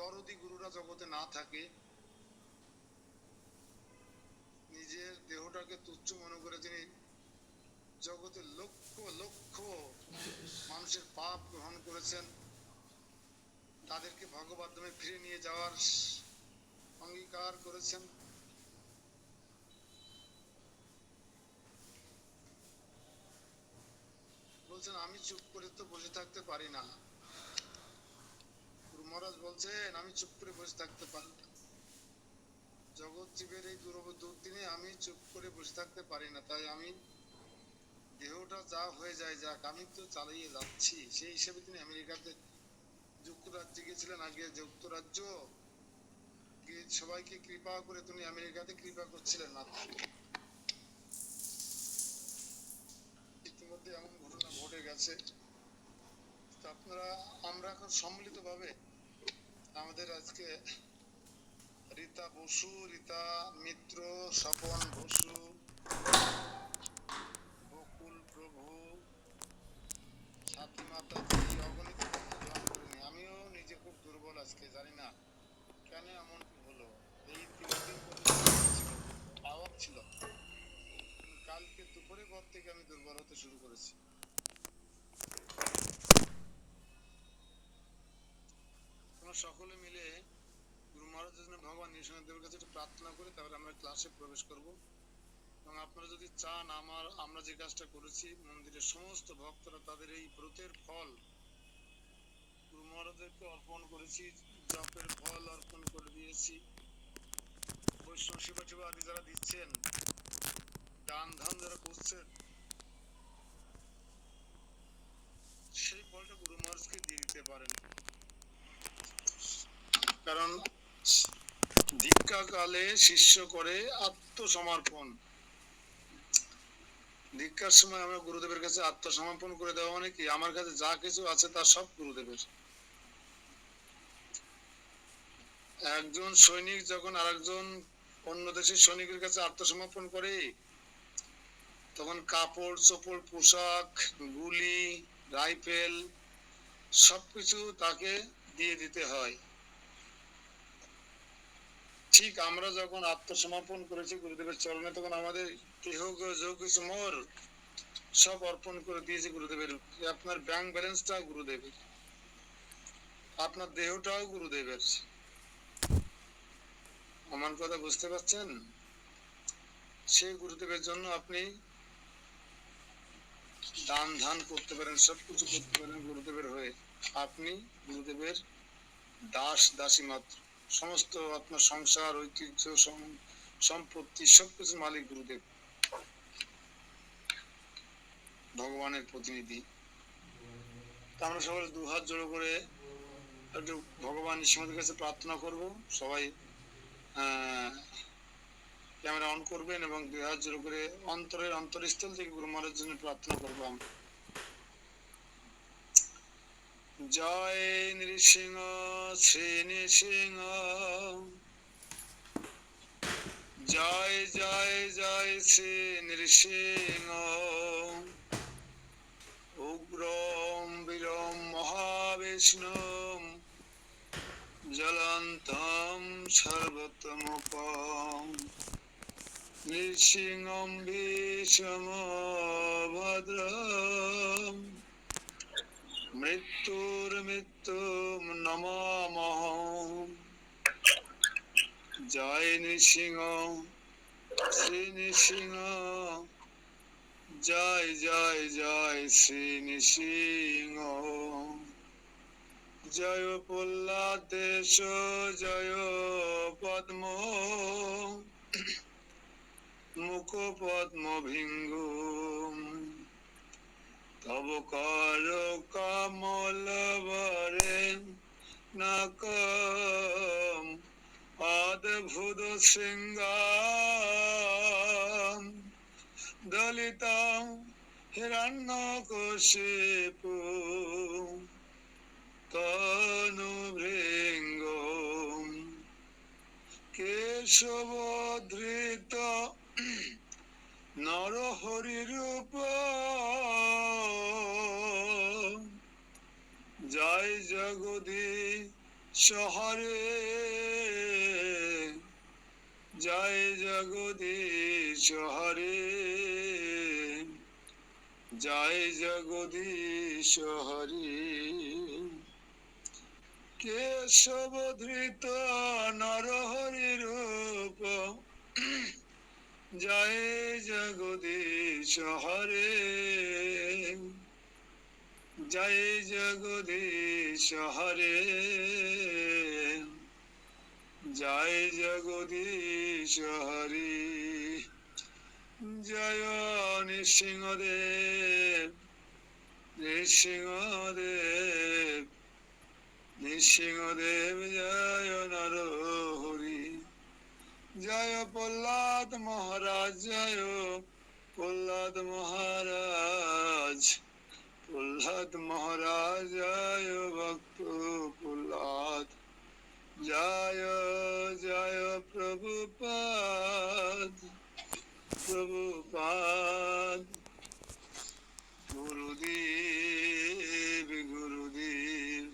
দরদি গুরুরা জগতে না থাকে, নিজের দেহটাকে তুচ্ছ মনে করে তিনি জগতে লক্ষ লক্ষ মানুষের পাপ গ্রহণ করেছেন, তাদেরকে ভগবত ধামে ফিরে নিয়ে যাওয়ার অঙ্গীকার করেছেন। বলছেন আমি চুপ করে তো বসে থাকতে পারি না। গুরু মহারাজ বলছেন আমি চুপ করে বসে থাকতে পারি না, জগৎ জীবের এই দুর্দিনে আমি চুপ করে বসে থাকতে পারি না, তাই আমি দেহটা যা হয়ে যায় যাক, আমি তো চালিয়ে যাচ্ছি। সেই হিসেবে তিনি আমেরিকাতে যুক্তরাজ্যে গিয়েছিলেন। আগে যুক্তরাজ্য সবাইকে কৃপা করে তিনি আমেরিকাতে কৃপা করছিলেন না। ইতিমধ্যে এমন ঘটনা ঘটে গেছে, আপনারা আমরা এখন সম্মিলিত ভাবে আমাদের আজকে রীতা বসু, রীতা মিত্র, স্বপন বসু, বকুল প্রভু, সাথী মাতাজি, অগণিত জয়েন করিনি। আমিও নিজে খুব দুর্বল আজকে, জানি না কেন এমনটি হলো। এই 3 দিন পাওয়ার ছিল, কালকে দুপুরে পর থেকে আমি দুর্বল হতে শুরু করেছি। আমরা সকলে মিলে গুরু মহারাজের জন্য ভগবান নৃসিংহদেবের কাছে একটু প্রার্থনা করে তারপরে আমরা ক্লাসে প্রবেশ করব। এবং আপনারা যদি চান আমরা যে কাজটা করেছি, মন্দিরের সমস্ত ভক্তরা তাদের এই ব্রতের ফল গুরু মহারাজদেরকে অর্পণ করেছি, জপের ফল অর্পণ করে দিয়েছি। বৈষ্ণব সেবা টেবা আদি যারা দিচ্ছেন, দান ধান যারা করছেন, সেই ফলটা গুরু মহারাজকে দিয়ে দিতে পারেন। কারণ দীক্ষাকালে শিষ্য করে আত্মসমর্পণ। দীক্ষার সময় আমরা গুরুদেবের কাছে আত্মসমর্পণ করে দেওয়া মানে কি, আমার কাছে যা কিছু আছে তার সব গুরুদেবের। একজন সৈনিক যখন আরেকজন অন্য দেশের সৈনিকের কাছে আত্মসমর্পণ করে, তখন কাপড় চোপড়, পোশাক, গুলি, রাইফেল সবকিছু তাকে দিয়ে দিতে হয়। ঠিক আমরা যখন আত্মসমর্পণ করেছি গুরুদেবের চরণে, তখন আমাদের দেহ কিছু মোর সব অর্পণ করে দিয়েছে গুরুদেবের। আপনার ব্যাংক ব্যালেন্সটা গুরুদেবের, আপনার দেহটাও গুরুদেবের। আমার কথা বুঝতে পারছেন? সেই গুরুদেবের জন্য আপনি দান ধান করতে পারেন, সবকিছু করতে পারেন গুরুদেবের হয়ে। আপনি গুরুদেবের দাস দাসী মাত্র। সমস্ত আপনার সংসার, ঐতিহ্য, সম্পত্তি সবকিছু মালিক গুরুদেব, ভগবানের প্রতিনিধি। আমরা সবাই 2 হাত জোড়ো করে একটু ভগবান ঈশ্বরের কাছে প্রার্থনা করব। সবাই ক্যামেরা অন করবেন এবং 2 হাত জোড়ো করে অন্তরের অন্তরস্থল থেকে গুরু মহারাজের জন্য প্রার্থনা করবো আমরা। জয় নৃসিংহ শ্রী নৃসিংহ, জয় জয় জয় শ্রী নৃসিংহ, উগ্রম বীরম মহাবিষ্ণুম জ্বলন্তম সর্বতমোপম নৃসিংহম ভীষ্মভদ্রম মৃত্যুর্মৃত্যুম নমামহম। জয় নৃসিংহ শ্রী নৃসিংহ, জয় জয় জয় শ্রী নৃসিংহ। জয় প্রহ্লাদেশ, জয় পদ্ম মুখ পদ্ম ভিঙ্গু, তব কর কমল বরে নাক অদ্ভুত শৃঙ্গার দলিত হিরণ্যকশিপু তনু ভৃঙ্গ, কেশব ধৃত নরহরি রূপ, জয় জগদীশ হরে জয় জগদীশ হরে জয় জগদীশ হরে কেশব ধৃত নরহরি রূপ জয় জগদীশ হরে জয় জগদীশ হরে জয় জগদীশ হরে জয় নৃসিংহদেব নৃসিংহদেব নৃসিংহদেব জয় নরহরি জয় প্রহ্লাদ মহারাজ জয় প্রহ্লাদ মহারাজ প্রহ্লাদ মহারাজ জয় ভক্ত প্রহ্লাদ জয় জয় প্রভুপাদ প্রভুপাদ গুরুদেব গুরুদেব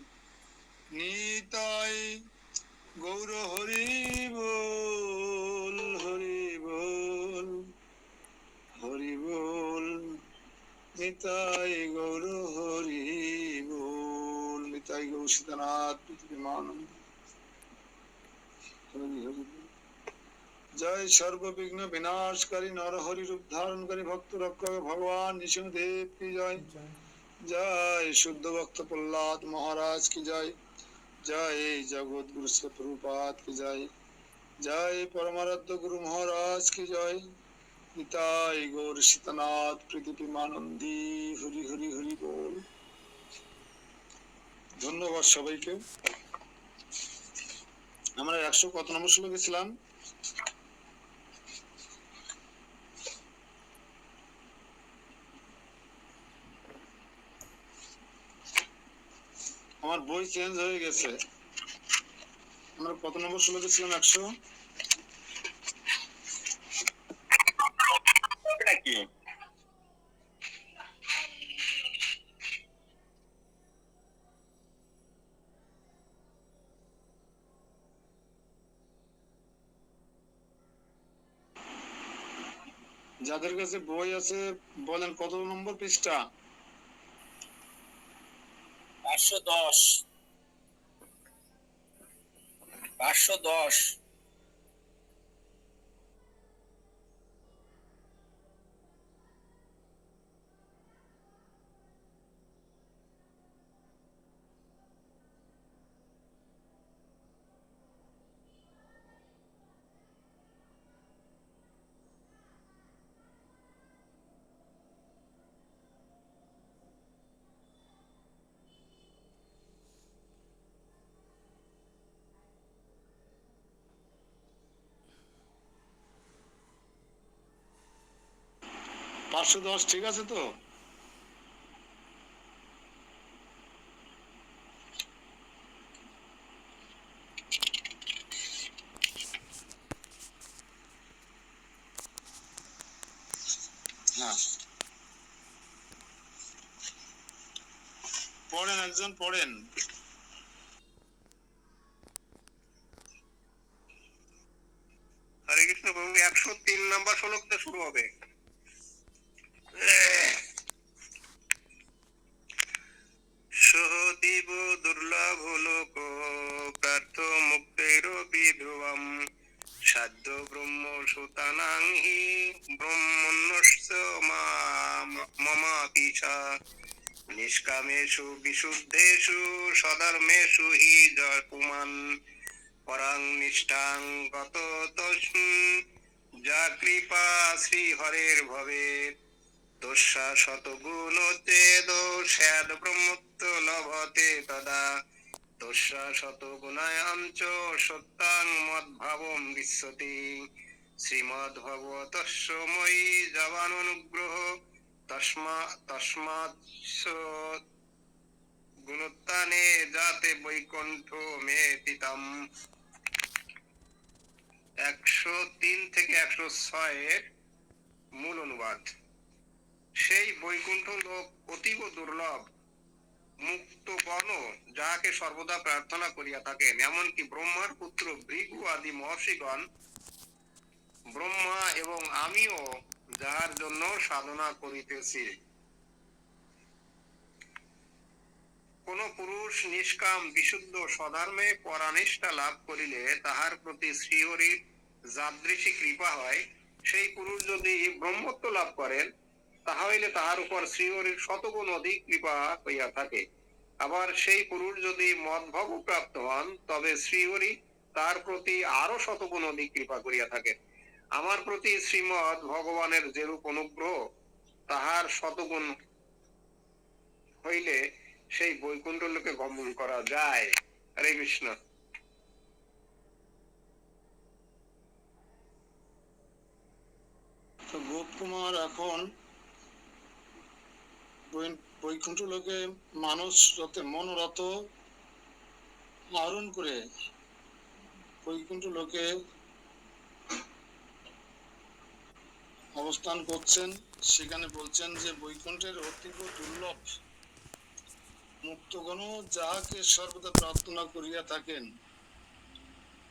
নিতাই গৌর হরি বল হরি বল হরি বল নিতাই গৌর হরি বল নিতাই গৌর সীতানাথ পৃথিবীমানন্দ হরি হরি বল। জয় সর্ববিঘ্ন বিনাশকারী নরহরি রূপ ধারণকারী ভক্ত রক্ষক ভগবান নৃসিংহদেব কি জয় জয় শুদ্ধ ভক্ত প্রহ্লাদ মহারাজ কি জয় জয় জগৎ গুরু প্রভুপাদ কি জয় জয় পরমারাধ্য গুরু মহারাজ কি জয় নিতাই গৌর সীতানাথ পৃথিবীমানন্দী হরি হরি হরি বল। ধন্যবাদ সবাইকে। আমরা 100 কত নম্বর শ্লোকে ছিলাম? আমার বই চেঞ্জ হয়ে গেছে। আমরা কত নম্বর শ্লোকে ছিলাম? 100 কি যাদের কাছে বই আছে বলেন কত নম্বর পৃষ্ঠা? 510 510 510 ঠিক আছে তো? হ্যাঁ পড়েন, একজন পড়েন। হরে কৃষ্ণ প্রভু 103 নম্বর শ্লোক থেকে শুরু হবে। সহদেব দুর্লভ লোক প্রার্থ মুক্তের বিধ্রুবম সাধ্য ব্রহ্ম সুতানাং হি ব্রহ্মণ্যস্য মমাপি চ নিষ্কামেষু বিশুদ্ধেষু সধর্মেষু হি জপুমান পরাং নিষ্ঠাং গত তস্মিন যা কৃপা শ্রী হরের ভবেৎ দোষা শতগুণোচ্ছেদ স্যাদ ব্রহ্মত্ব লভতে তদা দোষা শতগুণায়াম চ সত্যাং মদ্ভাবম বিশ্বতি শ্রীমদ্ভগবতস্য ময়ি জবানুগ্রহ তস্মাৎ গুণোত্থানে যাতে বৈকুণ্ঠ মে পিতাম। 103 থেকে 106 এর মূল অনুবাদ। সেই বৈকুণ্ঠ লোক অতীব দুর্লভ, মুক্তগণ যাহাকে সর্বদা প্রার্থনা করিয়া থাকেন, এমনকি ব্রহ্মার পুত্র ভৃগু আদি মহর্ষিগণ, ব্রহ্মা এবং আমিও যাহার জন্য সাধনা করিতেছি। কোন পুরুষ নিষ্কাম বিশুদ্ধ স্বধর্মে পরানিষ্ঠা লাভ করিলে তাহার প্রতি শ্রীহরির যাদৃশী কৃপা হয়। সেই পুরুষ যদি ব্রহ্মত্ব লাভ করেন, তাহা হইলে তাহার উপর শ্রীহরির শতগুণ অধিক কৃপা হইয়া থাকে। আবার সেই পুরুষ যদি মদভোগ প্রাপ্ত হন, তবে শ্রীহরি তার প্রতি আরো শতগুণ অধিক কৃপা করিয়া থাকেন। আমার প্রতি শ্রীমৎ ভগবানের যেরূপ অনুগ্রহ, তাহার শতগুণ হইলে সেই বৈকুণ্ঠ লোকে গমন করা যায়। হরে কৃষ্ণ। তো গোপ কুমার এখন বৈকুণ্ঠ লোকে মানুষ যত মনোরথ আহরণ করে বৈকুণ্ঠ লোকে অবস্থান করছেন। সেখানে বলছেন যে বৈকুণ্ঠের অতীব দুর্লভ মুক্তগণ যাহাকে সর্বদা প্রার্থনা করিয়া থাকেন,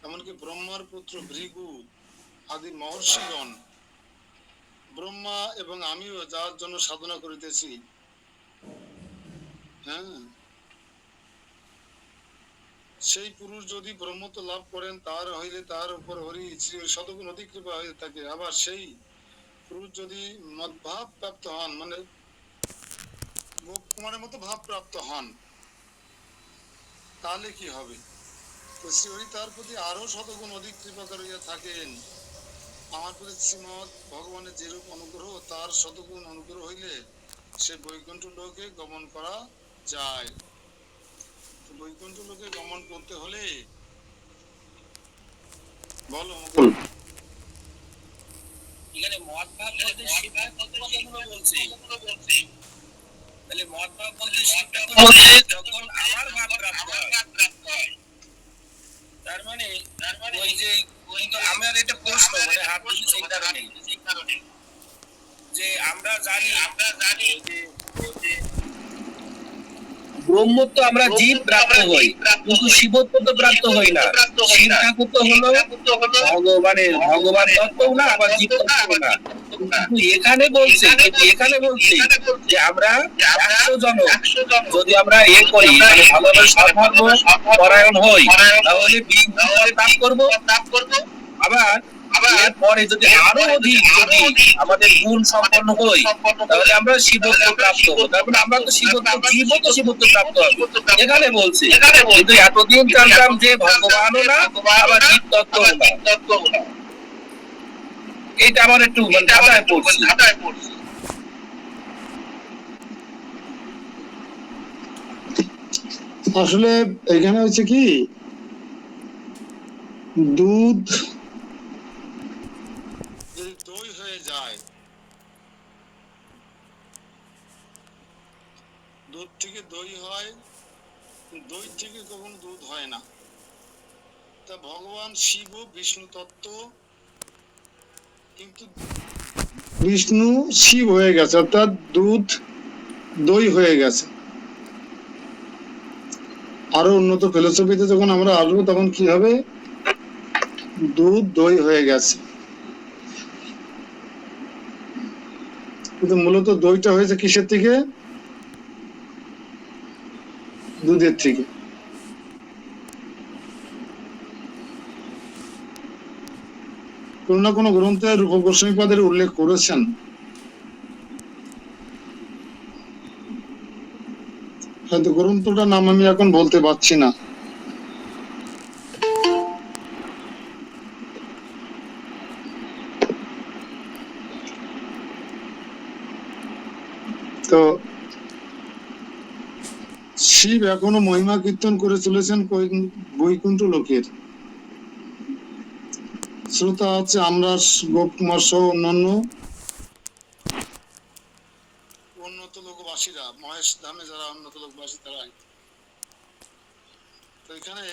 এমনকি ব্রহ্মার পুত্র ভৃগু আদি মহর্ষিগণ, ব্রহ্মা এবং আমিও যার জন্য সাধনা করিতেছি। হ্যাঁ, সেই পুরুষ যদি ব্রহ্মত্ব লাভ করেন, তার হইলে তার উপর হরি শ্রী শতগুণ অধিক কৃপা হয়ে থাকে। আবার সেই পুরুষ যদি মদভাব প্রাপ্ত হন, মানে গোপ কুমারের মতো ভাব প্রাপ্ত হন, তাহলে কি হবে? তো শ্রীহরি তার প্রতি আরো শতগুণ অধিক কৃপা করিয়া থাকেন। আমার প্রতি শ্রীমৎ ভগবানের যেরূপ অনুগ্রহ, তার শতগুণ অনুগ্রহ হইলে সে বৈকুণ্ঠ লোকে গমন করা যায়। তো বৈকুণ্ঠ লোকে গমন করতে হলে বলো মুকুল। এখানে মদ ভাব বলতে শিবভাব কতগুলো বলছে। তাহলে মদ ভাব বলতে শিবভাব বলতে যখন আমার ভাব প্রাপ্ত হয়, তার মানে ওই যে কিন্তু আমার এটা প্রশ্ন, মানে হাত দিচ্ছি সেই কারণে যে আমরা জানি যে ব্রহ্মত্ব আমরা জীব প্রাপ্ত হই, কিন্তু শিবত্ব তো প্রাপ্ত হই না। শিব ঠাকুর তো হলো ভগবান তত্ত্ব না, আবার জীব তত্ত্ব না। কিন্তু এখানে বলছে যে আমরা 100 জন যদি আমরা করি, মানে ভালোভাবে সৎকর্ম পরায়ণ হই, তাহলে লাভ করবো। আবার এরপরে যদি আরো অধিক আমাদের গুণ সম্পন্ন হই, তাহলে আমরা শিবত্ব প্রাপ্ত হবো। তারপরে আমরা তো শিবত্ব প্রাপ্ত হবো এখানে বলছি। কিন্তু এতদিন জানতাম যে ভগবানও না, আবার জীব তত্ত্ব না। এটা আমার একটু ধাঁধায় পড়ছি। আসলে এখানে হচ্ছে কি, দুধ যদি দই হয়ে যায়, দুধ থেকে দই হয়, দই থেকে কখনো দুধ হয় না। তা ভগবান শিব বিষ্ণু তত্ত্ব, কিন্তু বিষ্ণু শিব হয়ে গেছে, অর্থাৎ দুধ দই হয়ে গেছে। আরো উন্নত ফিলোসফিতে যখন আমরা আসবো, তখন কি হবে? দুধ দই হয়ে গেছে, কিন্তু মূলত দইটা হয়েছে কিসের থেকে? দুধের থেকে। কোনো না কোনো গ্রন্থে রূপ গোস্বামীপাদের উল্লেখ করেছেন। হয়তো গ্রন্থটার নাম আমি এখন বলতে পারছি না। তো শিব এখনো মহিমা কীর্তন করে চলেছেন বৈকুণ্ঠ লোকের। শ্রোতা আছে আমরা গোপ কুমার সহ অন্যান্য উন্নত লোকবাসীরা, মহেশ ধামে যারা উন্নত লোকবাসী, তারাই। তো এখানে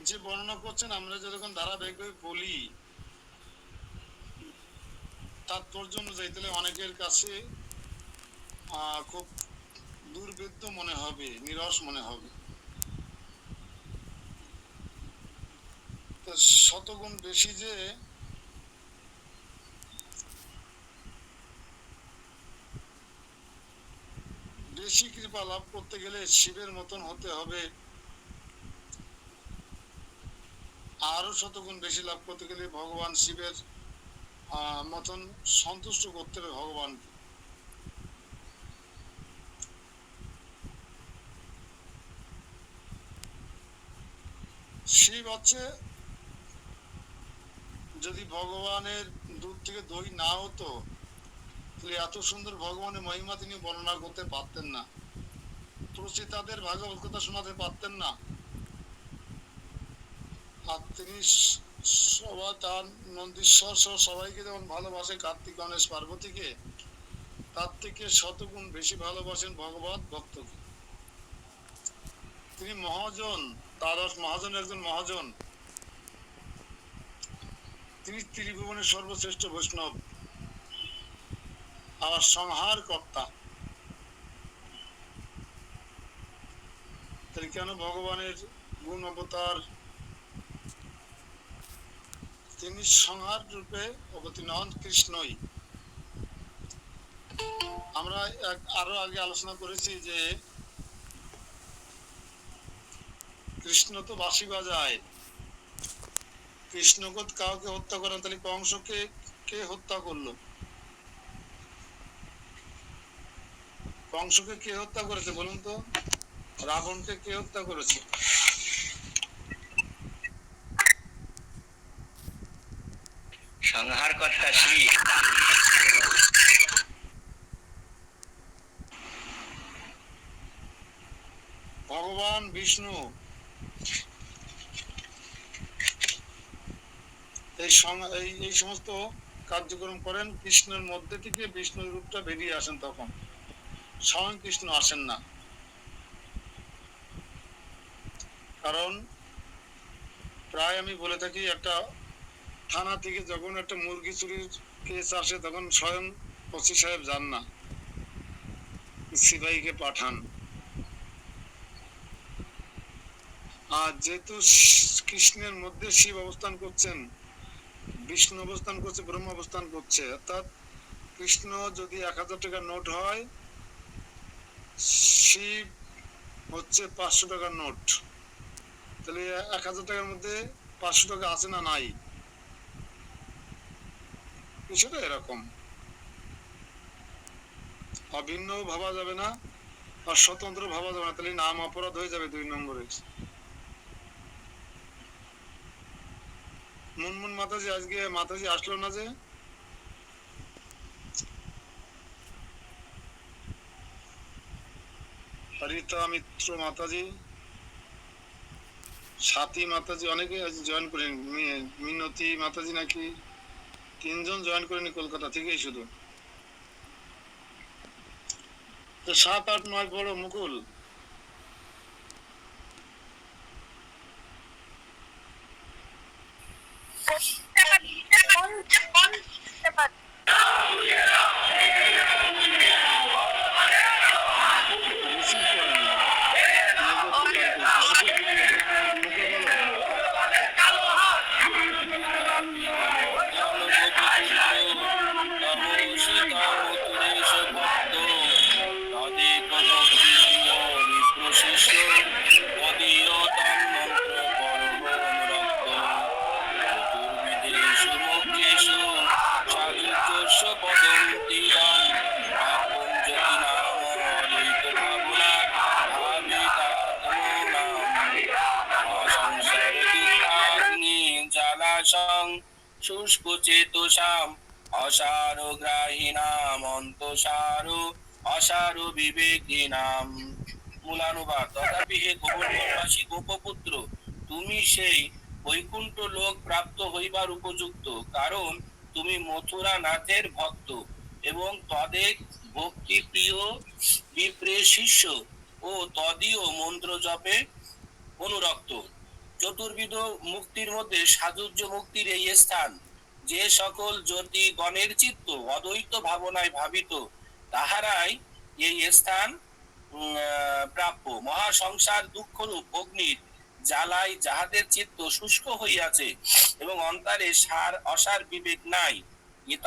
যে বর্ণনা করছেন, আমরা যখন ধারাবাহিকভাবে বলি, তাৎপর্য অনুযায়ী তাহলে অনেকের কাছে খুব দুর্ভেদ্য মনে হবে, নিরস মনে হবে। তো শতগুণ বেশি যে বেশি কৃপা লাভ করতে গেলে শিবের মতন হতে হবে, আরো শতগুণ বেশি লাভ করতে গেলে ভগবান শিবের মতন সন্তুষ্ট করতে হবে ভগবানকে। শিব হচ্ছে, যদি ভগবানের দুধ থেকে দই না হতো তাহলে এত সুন্দর ভগবানের মহিমা তিনি বর্ণনা করতে পারতেন না, প্রচেতাদের ভাগবত কথা শোনাতে পারতেন না। আর তিনি সবাই তার নন্দীশ্বর সহ সবাইকে যেমন ভালোবাসে, কার্তিক গণেশ পার্বতীকে, তার থেকে শতগুণ বেশি ভালোবাসেন ভগবত ভক্তকে। তিনি মহাজন, দ্বাদশ মহাজন, একজন মহাজন। তিনি ত্রিভুবনের সর্বশ্রেষ্ঠ বৈষ্ণব আর সংহার কর্তা। তাই কেন ভগবানের গুণ অবতার, তিনি সংহার রূপে অবতীর্ণ হন কৃষ্ণই। আমরা আরো আগে আলোচনা করেছি যে কৃষ্ণ তো বাঁশি বাজায়, কৃষ্ণকে কাউকে হত্যা করেন, তাহলে কংসকে কে হত্যা করলো? কংসকে কে হত্যা করেছে বলুন তো? রাবণকে কে হত্যা করেছে? সংহারকর্তা শিব। ভগবান বিষ্ণু এই সমস্ত কার্যক্রম করেন, কৃষ্ণের মধ্যে থেকে বিষ্ণুর রূপটা বেরিয়ে আসেন, তখন স্বয়ং কৃষ্ণ আসেন না। কারণ প্রায় আমি বলে থাকি, একটা থানা থেকে যখন একটা মুরগি চুরির কেস আসে তখন স্বয়ং ওসি সাহেব যান না, সিপাহীকে পাঠান। আর যেহেতু কৃষ্ণের মধ্যে শিব অবস্থান করছেন, বিষ্ণু অবস্থান করছে, ব্রহ্ম অবস্থান করছে, অর্থাৎ কৃষ্ণ যদি 1000 টাকার নোট হয়, শিব হচ্ছে 500 টাকার নোট, তাহলে 1000 টাকার মধ্যে 500 টাকা আছে না নাই? কিছুটা এরকম। অভিন্ন ভাবা যাবে না আর স্বতন্ত্র ভাবা যাবে না, তাহলে নাম অপরাধ হয়ে যাবে 2 নম্বরে। মুনমুন মাতাজি, আজকে মাতাজি আসলো না যে? হরিতা মিত্র মাতাজি, সাথী মাতাজি, অনেকে আজ জয়েন করেন, মিনতি মাতাজি নাকি 3 জন জয়েন করেনি কলকাতা থেকেই শুধু। তো 7, 8, 9 বড় মুকুল। শুষ্ক চেতসাম অসারো গ্রাহীনাম অন্তসারো অসারো বিবেকিনাম। মূলানুবাদ। তথাপি হে গোবর্ধনবাসী গোপপুত্র, তুমি সেই বৈকুণ্ঠ লোক প্রাপ্ত হইবার উপযুক্ত, কারণ তুমি মথুরা নাথের ভক্ত এবং তদের ভক্তি প্রিয় বিপ্রের শিষ্য ও তদীয় মন্ত্র জপে অনুরক্ত। চতুর্বিধ মুক্তির মধ্যে সাধুর্য মুক্তির এই স্থান। যে সকল জ্যোতিগণের চিত্ত অদ্বৈত ভাবনায় ভাবিত, তাহারাই এই স্থান প্রাপ্য। মহাসংসার দুঃখরূপ অগ্নির জ্বালায় যাহাদের চিত্ত শুষ্ক হইয়াছে এবং অন্তরে অসার বিবেক নাই,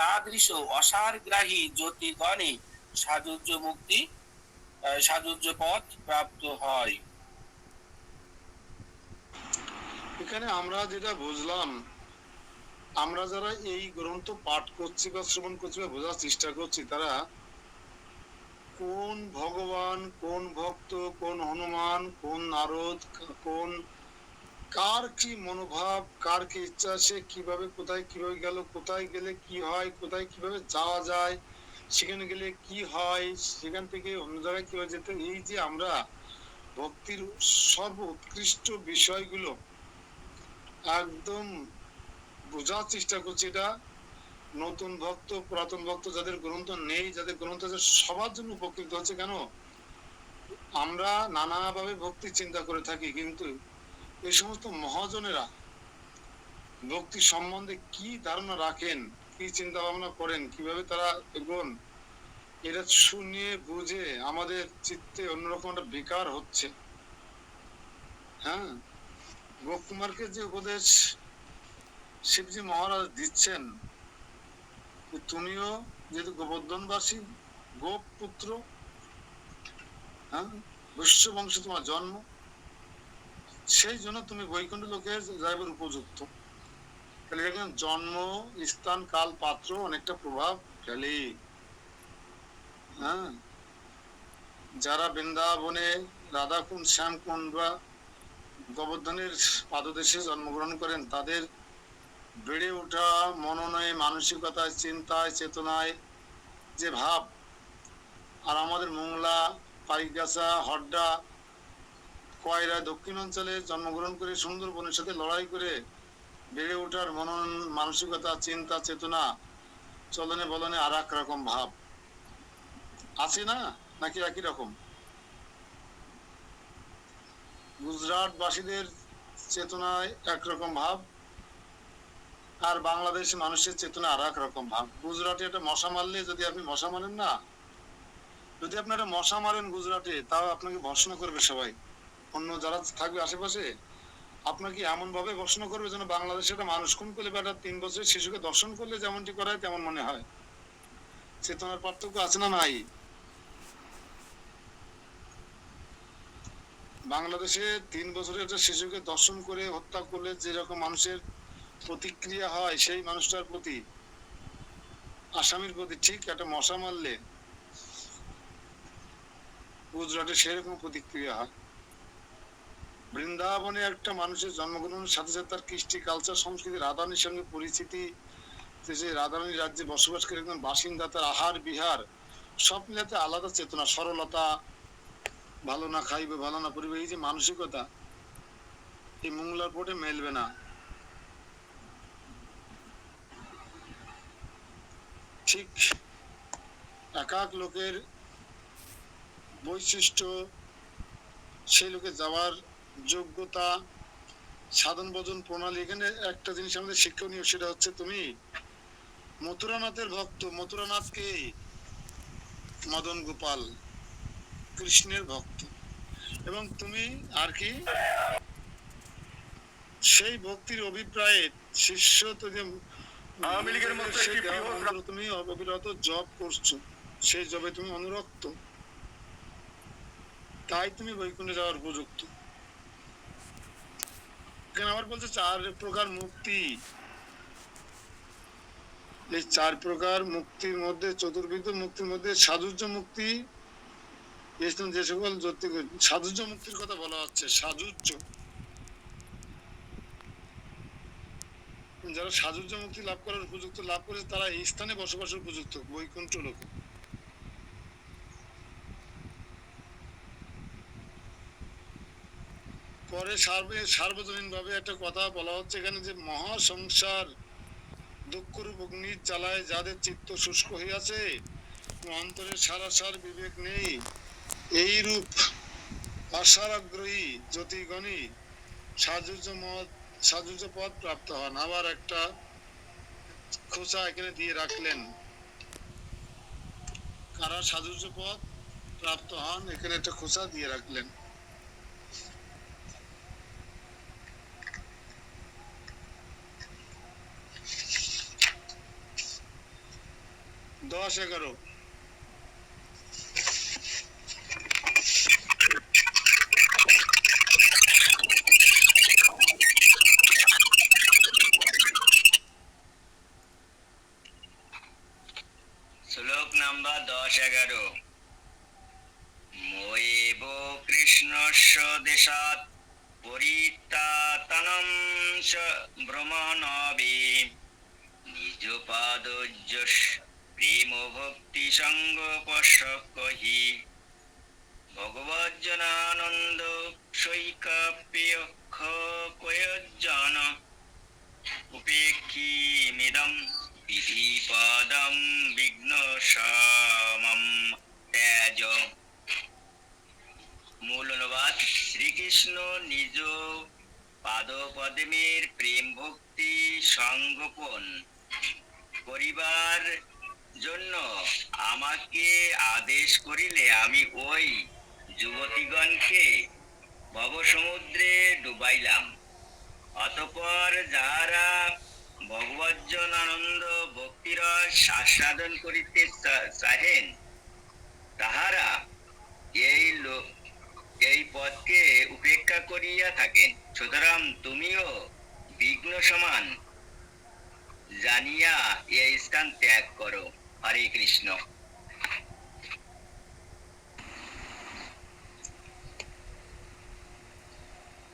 তাদৃশ অসারগ্রাহী জ্যোতিগণে সাযুজ্য পথ প্রাপ্ত হয়। এখানে আমরা যেটা বুঝলাম, আমরা যারা এই গ্রন্থ পাঠ করছি বা শ্রবণ করছি বা বোঝার চেষ্টা করছি, তারা কোন ভগবান, কোন ভক্ত, কোন হনুমান, কোন নারদ, কোন কার কি মনোভাব, কার কি ইচ্ছা, সে কিভাবে কোথায় কিভাবে গেল, কোথায় গেলে কি হয়, কোথায় কিভাবে যাওয়া যায়, সেখানে গেলে কি হয়, সেখান থেকে অন্য জায়গায় কিভাবে যেতে, এই যে আমরা ভক্তির সর্বোৎকৃষ্ট বিষয়গুলো একদম বোঝার চেষ্টা করছি, এটা নতুন ভক্ত, পুরাতন ভক্ত, যাদের গ্রন্থ নেই, যাদের গ্রন্থ আছে, সবার জন্য উপকৃত হচ্ছে। কেন? আমরা নানাভাবে ভক্তি চিন্তা করে থাকি, কিন্তু এই সমস্ত মহাজনেরা ভক্তি সম্বন্ধে কি ধারণা রাখেন, কি চিন্তা ভাবনা করেন, কিভাবে তারা এগোন, এটা শুনিয়ে বুঝে আমাদের চিত্তে অন্যরকম একটা বিকার হচ্ছে। হ্যাঁ, গোপকুমারকে যে উপদেশ শিবজি মহারাজ দিচ্ছেন, তুমিও যেহেতু গোবর্ধনবাসী, গোপ পুত্র, হ্যাঁ, বৈশ্য বংশে তোমার জন্ম, সেই জন্য তুমি বৈকুণ্ঠ লোকে যাইবার উপযুক্ত। তাহলে দেখেন, জন্ম, স্থান, কাল, পাত্র অনেকটা প্রভাব ফেলে। হ্যাঁ, যারা বৃন্দাবনে রাধাকুণ্ড, শ্যামকুণ্ড বা গোবর্ধনের পাদদেশে জন্মগ্রহণ করেন, তাদের বেড়ে ওঠা মননে, মানসিকতায়, চিন্তায়, চেতনায় যে ভাব, আর আমাদের মোংলা, পাইকগাছা, হড্ডা, কয়রা দক্ষিণ অঞ্চলে জন্মগ্রহণ করে সুন্দরবনের সাথে লড়াই করে বেড়ে ওঠার মনন, মানসিকতা, চিন্তা, চেতনা, চলনে বলনে আর এক রকম ভাব আছে না, নাকি একই রকম? গুজরাট বাসীদের চেতনায় একরকম ভাব, আর বাংলাদেশি মানুষের চেতনা আর এক রকম ভাব। গুজরাটে একটা মশা মারলে, যদি আপনি মশা মারেন না, যদি আপনি একটা মশা মারেন গুজরাটে, তাও আপনাকে ভর্ৎসনা করবে সবাই, অন্য যারা থাকবে আশেপাশে, আপনাকে এমন ভাবে ভর্ৎসনা করবে যেন বাংলাদেশে একটা মানুষ খুন করলে বা একটা 3 বছরের শিশুকে দর্শন করলে যেমনটি করা হয় তেমন মনে হয়। চেতনার পার্থক্য আছে না নাই? বাংলাদেশে 3 বছরের একটা শিশুকে দর্শন করে হত্যা করলে যেরকম মানুষের প্রতিক্রিয়া হয়, সেই মানুষটার প্রতি, আসামির প্রতি ঠিক একটা মশা মারলে গুজরাটে সেরকম প্রতিক্রিয়া হয়। বৃন্দাবনে একটা মানুষের জন্মগ্রহণের সাথে সাথে তার কৃষ্টি, কালচার, সংস্কৃতি, রাধারানীর সঙ্গে পরিচিতি, যে রাধারানীর রাজ্যে বসবাস করে একজন বাসিন্দা, তার আহার বিহার সব মিলাতে আলাদা চেতনা, সরলতা, ভালো না খাইবে, ভালো না পরিবে, এই যে মানসিকতা, এই মোংলার পোটে মেলবে না। ঠিক এক এক লোকের বৈশিষ্ট্য, সেই লোকে যাওয়ার যোগ্যতা, সাধন ভজন প্রণালী। এখানে একটা জিনিস আমাদের শিক্ষণীয়, সেটা হচ্ছে তুমি মথুরানাথের ভক্ত। মথুরানাথকে মদন গোপাল, কৃষ্ণের ভক্ত, এবং তুমি আর কি সেই ভক্তির অভিপ্রায়ে শিষ্য, তুমি অবিরত জপ করছো, সেই জবে তুমি অনুরক্ত, তাই তুমি বৈকুণ্ঠে যাওয়ার উপযুক্ত। আবার বলছে 4 প্রকার মুক্তি। এই 4 প্রকার মুক্তির মধ্যে, চতুর্বিধ মুক্তির মধ্যে সাধুজ্য মুক্তি, যে সকল সাধুজ্য মুক্তির কথা বলা হচ্ছে, সাধুজ্য, যারা সাধুজ্য মুক্তি লাভ করার উপযুক্ত লাভ করে, তারা এই স্থানে বসবাসের উপযুক্ত, বৈকুণ্ঠ লোকে। পরে সার্বজনীন ভাবে একটা কথা বলা হচ্ছে এখানে, যে মহা সংসার দুঃখরূপ অগ্নির জ্বালায় যাদের চিত্ত শুষ্ক হইয়াছে, অন্তরে সারাসার বিবেক নেই, এইরূপ আশারাগ্রহী জ্যোতিগণই সাযুজ্য পদ প্রাপ্ত হন। আবার একটা খোঁচা এখানে দিয়ে রাখলেন। কারা সাজুজ্য পদ প্রাপ্ত হন, এখানে একটা খোঁচা দিয়ে রাখলেন। দশ এগারো। শ্লোক নাম্বার 10-11। ময়েব কৃষ্ণস্য দেশাৎ পরিত্যাতনং চ ভ্রমণবে নিজ পাদোজ্জস প্রেম ভক্তি সঙ্গ পশকহি ভগবজ্জনানন্দ সৈকাপ্যক্ষ কয়জন উপেক্ষিমিদম বিধিপদম বিঘ্নশমম ত্যাজ। মূল অনুবাদ: শ্রীকৃষ্ণ নিজ পাদপদ্মের প্রেম ভক্তি সংগোপন করিবার জন্য আমাকে আদেশ করিলে আমি ওই যুবতীগণকে ভবসমুদ্রে ডুবাইলাম। অতঃপর যাহারা ভগবজ্জন আনন্দ ভক্তিরস আস্বাদন করিতে চাহেন তাহারা এই পথকে উপেক্ষা করিয়া থাকেন। সুতরাং তুমিও বিঘ্ন সমান জানিয়া এই স্থান ত্যাগ করো। হরে কৃষ্ণ।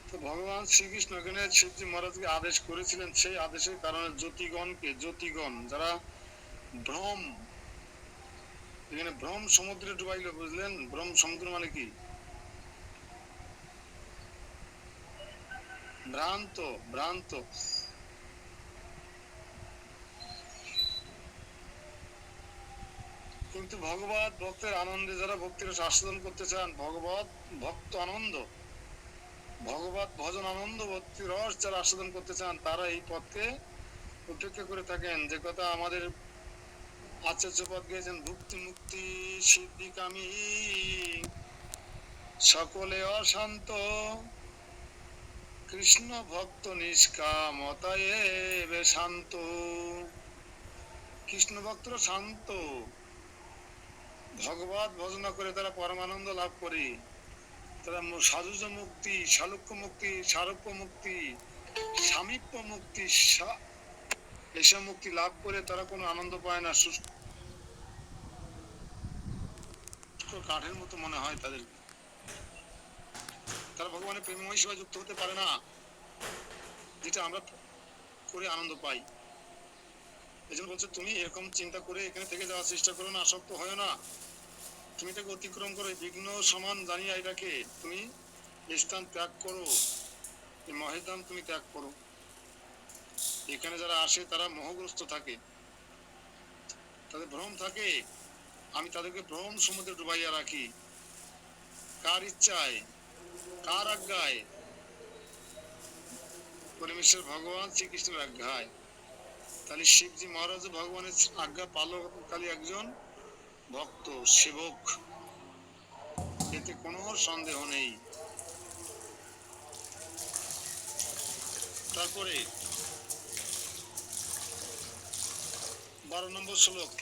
তো ভগবান শ্রীকৃষ্ণ এখানে শিবজি মহারাজকে আদেশ করেছিলেন, সেই আদেশের কারণে জ্যোতিগণ যারা ভ্রম, এখানে ভ্রম সমুদ্রে ডুবাইল। বুঝলেন, ভ্রম সমুদ্র মানে কি? ভ্রান্ত ভ্রান্ত। কিন্তু ভগবত ভক্তের আনন্দে যারা ভক্তির আস্বাদন করতে চান, ভগবত ভক্ত আনন্দ, ভগবত ভজন আনন্দ ভক্তির রস যারা আস্বাদন করতে চান তারা এই পথকে উপেক্ষা করে থাকেন। যে কথা আমাদের আচার্য পদ গেয়েছেন, ভুক্তি মুক্তি সিদ্ধি কামী সকলে অশান্ত কৃষ্ণ ভক্ত নিষ্কামতায় শান্ত। কৃষ্ণ ভক্তরা শান্ত, ভগবত ভজনা করে তারা পরমানন্দ লাভ করে। তারা সাজুজ মুক্তি, শালুক্য মুক্তি, সারূপ্য মুক্তি, সামীপ্য মুক্তি, এসব মুক্তি লাভ করে তারা কোনো আনন্দ পায় না। শুষ্ক কাঠের মতো মনে হয় তাদের। তারা ভগবানের প্রেমময় সেবায় যুক্ত হতে পারে না, যেটা আমরা করে আনন্দ পাই। এই জন্য বলছে, তুমি এরকম চিন্তা করে এখানে থেকে যাওয়ার চেষ্টা করো না, আসক্ত হয় না। তুমি এটাকে অতিক্রম করো, বিঘ্ন সমান জানিয়া এটাকে তুমি স্থান ত্যাগ করো, এই মহেধাম তুমি ত্যাগ করো। এখানে যারা আসে তারা মোহগ্রস্ত থাকে, তাদের ভ্রম থাকে। আমি তাদেরকে ভ্রম সমুদ্রে ডুবাইয়া রাখি। কার ইচ্ছায়, কার আজ্ঞায়? পরমেশ্বর ভগবান শ্রীকৃষ্ণের আজ্ঞায়। তাহলে শিবজি মহারাজ ভগবানের আজ্ঞা পালনকারী একজন ভক্ত সেবক, এতে কোনো সন্দেহ নেই। তারপরে 12 নম্বর শ্লোক,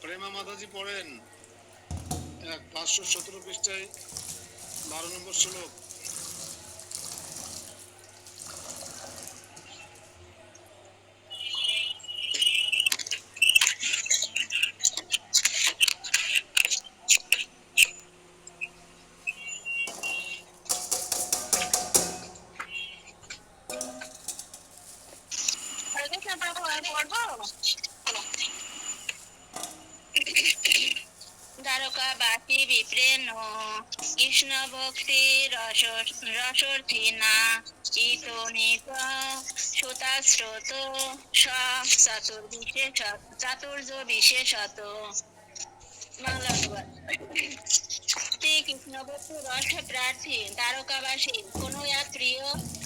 প্রেমা মাতাজি পড়েন 517 পৃষ্ঠায় 12 নম্বর শ্লোক। দ্বারকাবাসী বিপ্রেণ কৃষ্ণ ভক্তি রসর্থিনা চিত নিত সুতাস্রোত চাতুর্য বিশেষত। বাংলা অনুবাদ। শ্রীকৃষ্ণ বস্তু রস প্রার্থী দ্বারকাবাসী কোন এক প্রিয়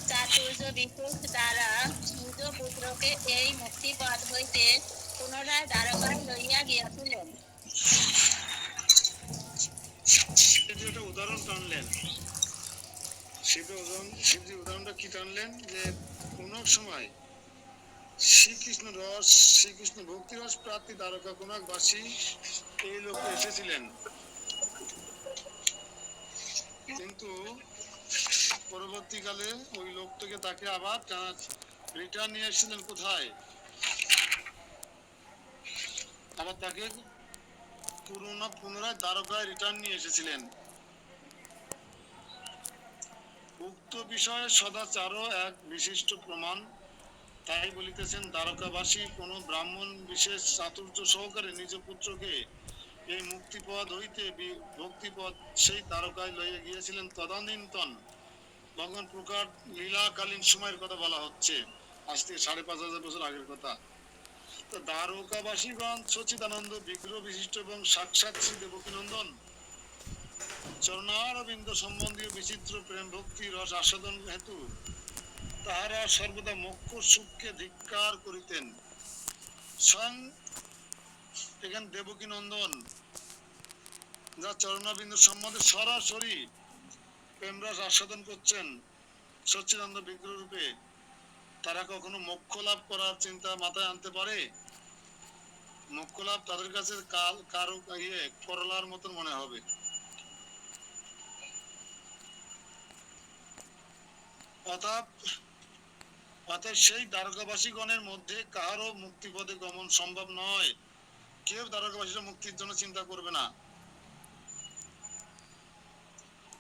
চাতুর্য বিশেষ দ্বারা নিজ পুত্রকে এই মুক্তিপদ হইতে পুনরায় দ্বারকায় লইয়া গিয়াছিলেন। এই যে একটা উদাহরণ টানলেন, শিবজি উদাহরণটা কি টানলেন যে কোন এক সময় শ্রীকৃষ্ণ ভক্তি রস প্রার্থী দ্বারকা কোন এক বাসী এই লোকে এসেছিলেন, কিন্তু পরবর্তীকালে ওই লোকটাকে তাকে আবার রিটার্ন নিয়ে এসেছিলেন কোথায়, আবার তাকে পুনরায় দ্বারকায় রিটার্ন নিয়ে এসেছিলেন। উক্ত বিষয়ে সদাচারও এক বিশিষ্ট প্রমাণ। তাই বলিতেছেন, দ্বারকাবাসী কোন ব্রাহ্মণ বিশেষ চাতুর্য সহকারে নিজ পুত্রকে এই মুক্তিপদ হইতে ভক্তিপদ সেই দ্বারকায় লইয়া গিয়েছিলেন। তদানীন্তন ভগবান প্রকার লীলাকালীন সময়ের কথা বলা হচ্ছে, আজ থেকে ৫,৫০০ বছর আগের কথা। তো দ্বারকাবাসীগণ সচিদানন্দ বিগ্রহ বিশিষ্ট এবং সাক্ষাৎ শ্রী দেবকীনন্দন চরণারবিন্দ সম্বন্ধীয় বিচিত্র প্রেম ভক্তি রস আস্বাদন হেতু তাহারা সর্বদা মোক্ষ সুখকে ধিক্কার করিতেন। স্বয়ং এখানে দেবকীনন্দন যা চরণাবিন্দ সম্বন্ধে সরাসরি প্রেমরস আস্বাদন করছেন সচ্চিদানন্দ বিগ্রহ রূপে, তারা কখনো মোক্ষ লাভ করার চিন্তা মাথায় আনতে পারে? মোক্ষ লাভ তাদের কাছে কারো করলার মতন মনে হবে। অতএব সেই দ্বারকাবাসীগণের মধ্যে কাহারও মুক্তিপদে গমন সম্ভব নয়। কেউ দ্বারকাবাসীরা মুক্তির জন্য চিন্তা করবে না।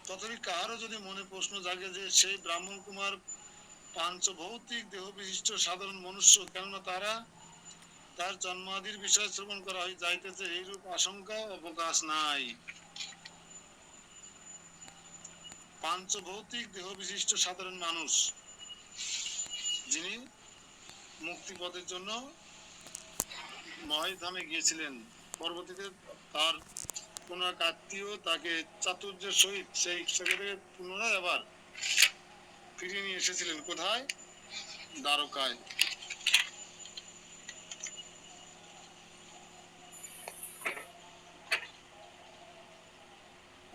তথাপি কাহারও যদি মনে প্রশ্ন জাগে যে সেই ব্রাহ্মণ কুমার পাঞ্চভৌতিক দেহ বিশিষ্ট সাধারণ মনুষ্য, কেননা তার জন্মাদির বিষয় শ্রবণ করা হয় যাইতেছে, এইরূপ আশঙ্কা অবকাশ নাই। পাঞ্চভৌতিক দেহ বিশিষ্ট সাধারণ মানুষ যিনি মুক্তিপদের জন্য মহেশধামে গিয়েছিলেন, পরবর্তীতে তার কোন এক আত্মীয় তাকে চাতুর্যের সহিত সেই থেকে পুনরায় আবার ফিরিয়ে নিয়ে এসেছিলেন কোথায়? দ্বারকায়।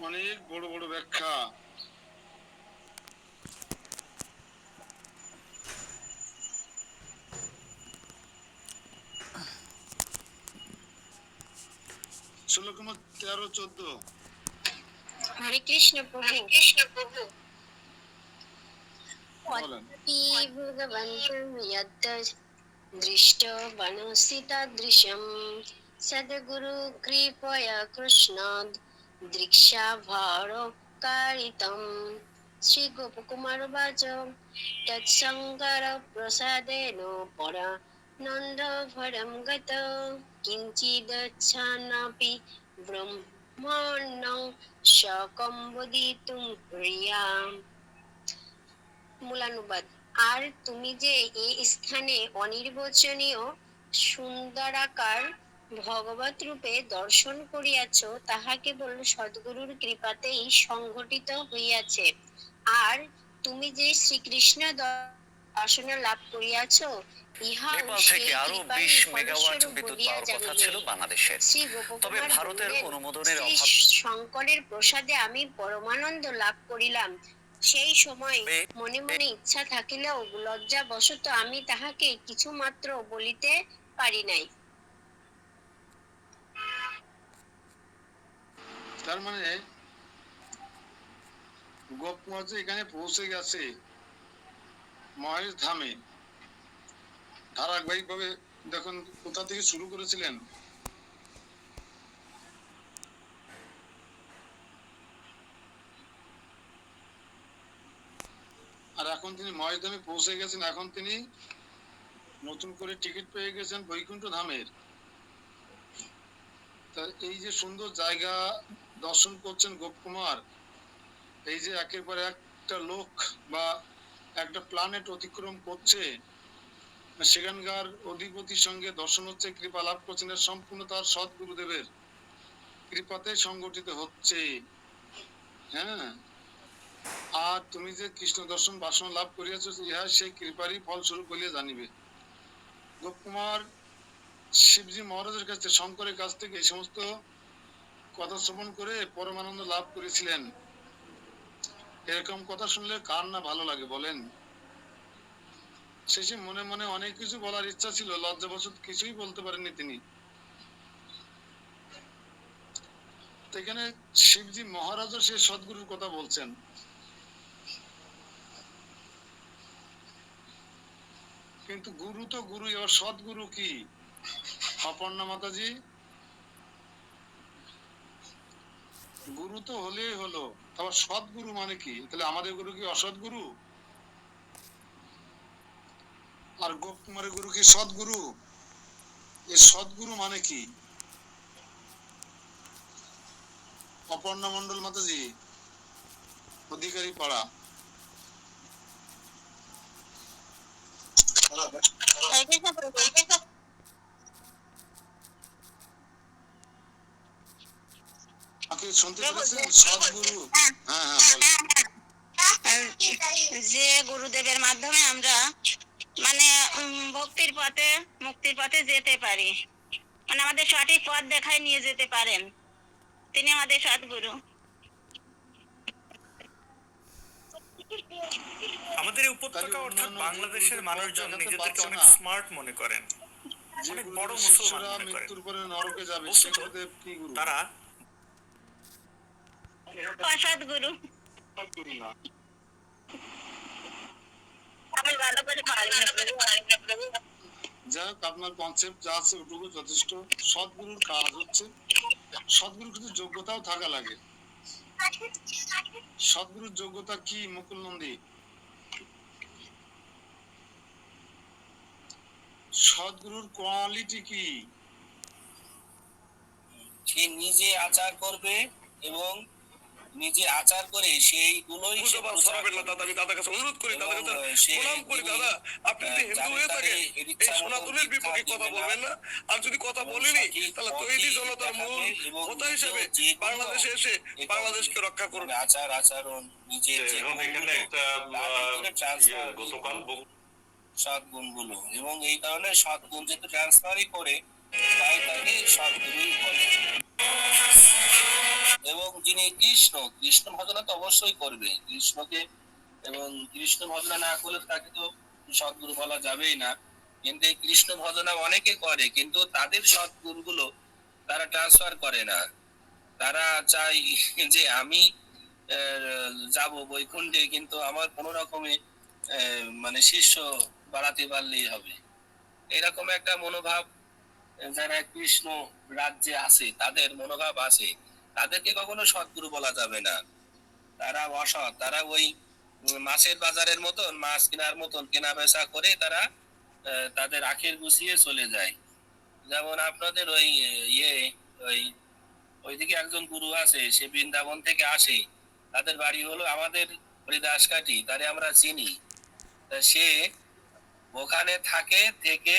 অনেক বড় বড় ব্যাখ্যা। শ্লোক নম্বর 13-14। হরে কৃষ্ণ প্রভু। বলেন। ভগবন্तं यत् दृष्टवानसि तादृशं सद्गुरु कृपया कृष्णाद् दृक्षाभारकारितं। श्री गोपकुमार उवाच तत्सङ्कर प्रसादेन परा नन्दभरं गत किञ्चिदच्छान्नपि ब्रह्मणं সকম্বোদিতুম প্রিয়াম। মূলানুবাদ। আর তুমি যে এই স্থানে অনির্বচনীয় সুন্দরাকার ভগবত রূপে দর্শন করিয়াছ, তাহা কেবল সদ্গুরুর কৃপাতেই সংঘটিত হইয়াছে। আর তুমি যে শ্রীকৃষ্ণ দর্শন লাভ করিয়াছ, ইহা নেপাল থেকে আরো 20 মেগাওয়াট বিদ্যুৎ পাওয়ার কথা ছিল বাংলাদেশের, তবে ভারতের অনুমোদনের অভাব। শঙ্করের প্রসাদে আমি পরমানন্দ লাভ করিলাম। সেই সময় মনে মনে ইচ্ছা থাকিলেও লজ্জাবশত আমি তাহাকে কিছু মাত্র বলিতে পারি নাই। তার মানে গোপকুমার এখানে পৌঁছে গেছে মহেশ ধামে, ধারাবাহিক ভাবে দেখুন কোথা থেকে শুরু করেছিলেন। আর এখন তিনি মহেশ ধামে পৌঁছে গেছেন, এখন তিনি নতুন করে টিকিট পেয়ে গেছেন বৈকুণ্ঠ ধামের। তা এই যে সুন্দর জায়গা দর্শন করছেন গোপকুমার, এই যে একের পর একটা লোক বা একটা প্ল্যানেট অতিক্রম করছে, সেখানকার অধিপতির সঙ্গে দর্শন হচ্ছে, কৃপা লাভ করছেন, সম্পূর্ণ তার সৎ গুরুদেবের। কৃপাতে সংগঠিত হচ্ছে। হ্যাঁ, আর তুমি যে কৃষ্ণ দর্শন বাসনা লাভ করিয়াছ, ইহা সেই কৃপারই ফলস্বরূপ বলিয়া জানিবে। গোপকুমার শিবজি মহারাজের কাছে, শঙ্করের কাছ থেকে এই সমস্ত কথা শ্রবণ করে পরমানন্দ লাভ করেছিলেন। এরকম কথা শুনলে কার না ভালো লাগে বলেন? শেষে মনে মনে অনেক কিছু বলার ইচ্ছা ছিল, লজ্জাবশত কিছুই বলতে পারেননি তিনি। তো এখানে শিবজি মহারাজও সেই সদ্গুরুর কথা বলছেন। কিন্তু গুরু তো গুরু, এবার সদ্গুরু কি? অপর্ণা মাতাজি, গুরু তো হলেই হলো, আবার সদ্গুরু মানে কি? তাহলে আমাদের গুরু কি অসৎগুরু? আর গোপকুমারের গুরু কি সদ্গুরু? এই সদ্গুরু মানে কি? অপর্ণা মন্ডল মাতাজি, অধিকারী পাড়া। হরে কৃষ্ণ প্রভু। আপনি শুনতে পেরেছেন সদ্গুরু? হ্যাঁ হ্যাঁ, বলেন। যে গুরুদেবের মাধ্যমে আমরা মানে ভক্তির পথে, মুক্তির পথে যেতে পারি, মানে আমাদের সঠিক পথ দেখায় নিয়ে যেতে পারেন, তিনি আমাদের সদ্গুরু। আমাদের এই উপত্যকা অর্থাৎ বাংলাদেশের মানুষজন নিজেদেরকে অনেক স্মার্ট মনে করেন, যে অনেক বড় গুরুদের মুসলমান শিষ্যরা মনে করেন। মৃত্যুর পরে নরকে যাবে, সে বস্তুত গুরুদেব কি গুরু? তারা অসৎগুরু। সদ্গুরু না। আমি ভালো করে পারি না প্রভু। যাই হোক, আপনার কনসেপ্ট যা আছে ওটুকু যথেষ্ট। সদ্গুরুর কাজ হচ্ছে, সদ্গুরুর কিছু যোগ্যতাও থাকা লাগে। সদ্গুরুর যোগ্যতা কি মুকুল নন্দী? সদ্গুরুর কোয়ালিটি কি? সে নিজে আচার করবে এবং নিজে আচার করে সেইগুলোই সে প্রচার করবে। দাদা, আমি দাদার কাছে অনুরোধ করি, দাদার কাছে সে প্রণাম করি। দাদা, আপনি যদি হিন্দু হয়ে থাকেন এই সনাতনের বিপক্ষে কথা বলবেন না। আর যদি কথা বলেনি, তাহলে তৈরি জনতার মূল হোতা হিসেবে বাংলাদেশে এসে বাংলাদেশকে রক্ষা করুন। আচার আচরণ নিজের যে সৎ গুণগুলো, এবং এই কারণে সৎ গুণ যেহেতু ট্রান্সফারই করে, তাই তাকে সৎগুরুই বলে। এবং যিনি কৃষ্ণ, কৃষ্ণ ভজনা তো অবশ্যই করবে কৃষ্ণকে, এবং কৃষ্ণ ভজনা না করলে তাকে তো সৎগুরু বলা যাবেই না। কিন্তু এই কৃষ্ণ ভজনা অনেকে করে, কিন্তু তাদের সৎগুণগুলো তারা ট্রান্সফার করে না। তারা চাই যে আমি যাব বৈকুণ্ঠে, কিন্তু আমার কোনো রকমে মানে শিষ্য বাড়াতে পারলেই হবে, এরকম একটা মনোভাব যারা কৃষ্ণ রাজ্যে আছে তাদের মনোভাব আছে। তাদেরকে কখনো সৎগুরু বলা যাবে না, তারা অসৎ। তারা ওই মাছের বাজারের মতন, মাছ কেনার মতন কেনা বেচা করে তারা তাদের আখের গুছিয়ে চলে যায়। যেমন আপনাদের ওই ইয়ে ওই ওইদিকে একজন গুরু আছে, সে বৃন্দাবন থেকে আসে, তাদের বাড়ি হলো আমাদের হরিদাসকাঠি, তারে আমরা চিনি। তা সে ওখানে থাকে, থেকে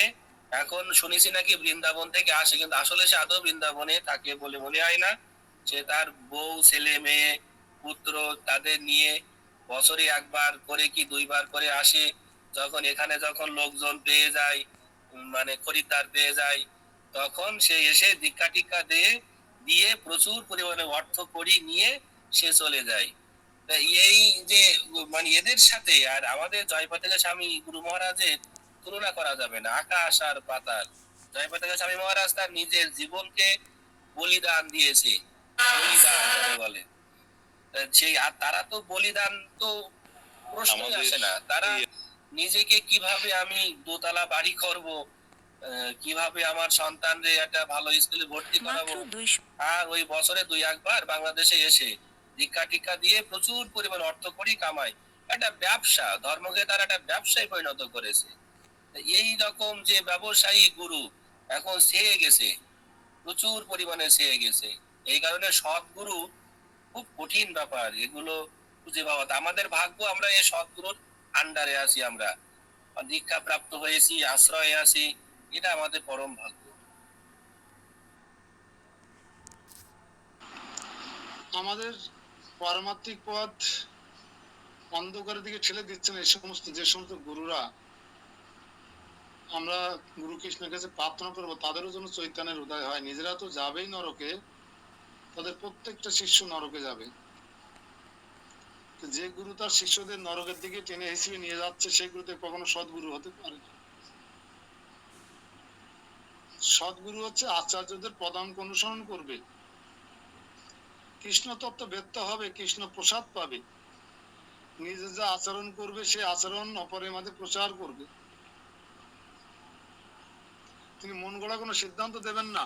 এখন শুনেছি নাকি বৃন্দাবন থেকে আসে, কিন্তু আসলে সে আদৌ বৃন্দাবনে থাকে বলে মনে হয় না। সে তার বউ, ছেলে, মেয়ে, পুত্র তাদের নিয়ে বছরে একবার করে কি দুইবার করে আসে। যখন এখানে যখন লোকজন পেয়ে যায়, মানে খরিদ্দার পেয়ে যায়, তখন সে এসে দীক্ষা টিক্ষা দিয়ে প্রচুর পরিমাণে অর্থ করি নিয়ে সে চলে যায়। তা এই যে মানে এদের সাথে আর আমাদের জয়পাতাকা স্বামী গুরু মহারাজের তুলনা করা যাবে না, আকাশ আর পাতাল। জয়পাতাকা স্বামী মহারাজ তার নিজের জীবনকে বলিদান দিয়েছে, বলিদান যাকে বলে। সেই আর তারা তো বলিদান তো প্রশ্নই আসে না। তারা নিজেকে কিভাবে আমি দোতলা বাড়ি করব, কিভাবে আমার সন্তানদের একটা ভালো স্কুলে ভর্তি করাবো, আর ওই বছরে দুই একবার বাংলাদেশে এসে দীক্ষা টিক্ষা দিয়ে প্রচুর পরিমাণ অর্থ করি কামায়। একটা ব্যবসা, ধর্মকে তারা একটা ব্যবসায় পরিণত করেছে। এই রকম যে ব্যবসায়ী গুরু এখন ছেয়ে গেছে, প্রচুর পরিমাণে ছেয়ে গেছে। এই কারণে সৎগুরু খুব কঠিন ব্যাপার, এগুলো খুঁজে পাওয়া। আমাদের ভাগ্য আমরা এই সৎগুরুর আন্ডারে আছি, আমরা দীক্ষা প্রাপ্ত হয়েছি, আশ্রয়ে আছি, এটা আমাদের পরম ভাগ্য। আমাদের পারমাত্মিক পথ অন্ধকারের দিকে ঠেলে দিচ্ছেন এই সমস্ত যে সমস্ত গুরুরা, আমরা গুরু কৃষ্ণের কাছে প্রার্থনা করবো তাদেরও যেন চৈতন্যের উদয় হয়। নিজেরা তো যাবেই নরকে, তাদের প্রত্যেকটা শিষ্য নরকে যাবে। তো যে গুরু তার শিষ্যদের নরকের দিকে টেনে হিসেবে নিয়ে যাচ্ছে, সেই গুরুদেব কখনো সদ্গুরু হতে পারে না। সদ্গুরু হচ্ছে আচার্যদের পদাঙ্ক অনুসরণ করবে, কৃষ্ণ তত্ত্ব ব্যক্ত হবে, কৃষ্ণ প্রসাদ পাবে, নিজে যা আচরণ করবে সেই আচরণ অপরের মাঝে প্রচার করবে। তিনি মন গড়া কোনো সিদ্ধান্ত দেবেন না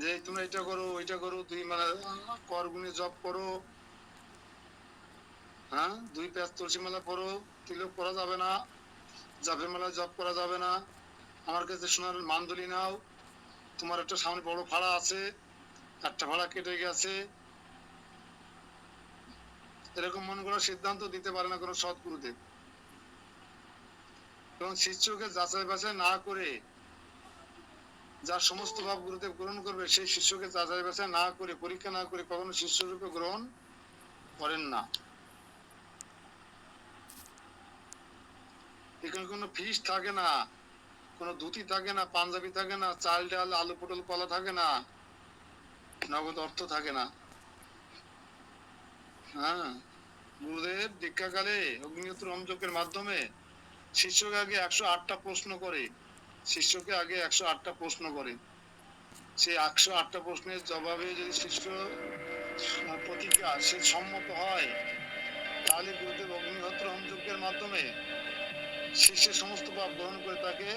যে তুমি এটা করো ওইটা করো, দুই মানে করগুণে জপ করো, হ্যাঁ 2 প্যাচ তুলসী মালা পড়ো, তিলক পরা যাবে না, জাপের মালা জপ করা যাবে না, আমার কাছে সোনার মানদুলি নাও, তোমার একটা সামনে বড় ফাড়া আছে, একটা ফাড়া কেটে গেছে, এরকম মন গড়া সিদ্ধান্ত দিতে পারে না কোনো সৎগুরুদেব। এবং শিষ্যকে যাচাই বাছাই না করে, যার সমস্ত ভাব গুরুদেব গ্রহণ করবে, সেই শিষ্যকে যাচাই বাছাই না করে, পরীক্ষা না করে কখনো শিষ্য রূপে গ্রহণ করেন না। এখানে কোনো ফিস থাকে না, কোনো ধুতি থাকে না, পাঞ্জাবি থাকে না, চাল ডাল আলু পটল কলা থাকে না, নগদ অর্থ থাকে না। হ্যাঁ, গুরুদেব দীক্ষাকালে অগ্নিহোত্র হোমযজ্ঞের মাধ্যমে শিষ্যকে আগে 108টা প্রশ্ন করে, শিষ্যকে আগে 108টা প্রশ্ন করে, সেই 108টা প্রশ্নের জবাবে যদি শিষ্য প্রতিজ্ঞা সে সম্মত হয়, তাহলে গুরুদেব অগ্নিহোত্র হোমযজ্ঞের মাধ্যমে শিষ্যের সমস্ত পাপ গ্রহণ করে তাকে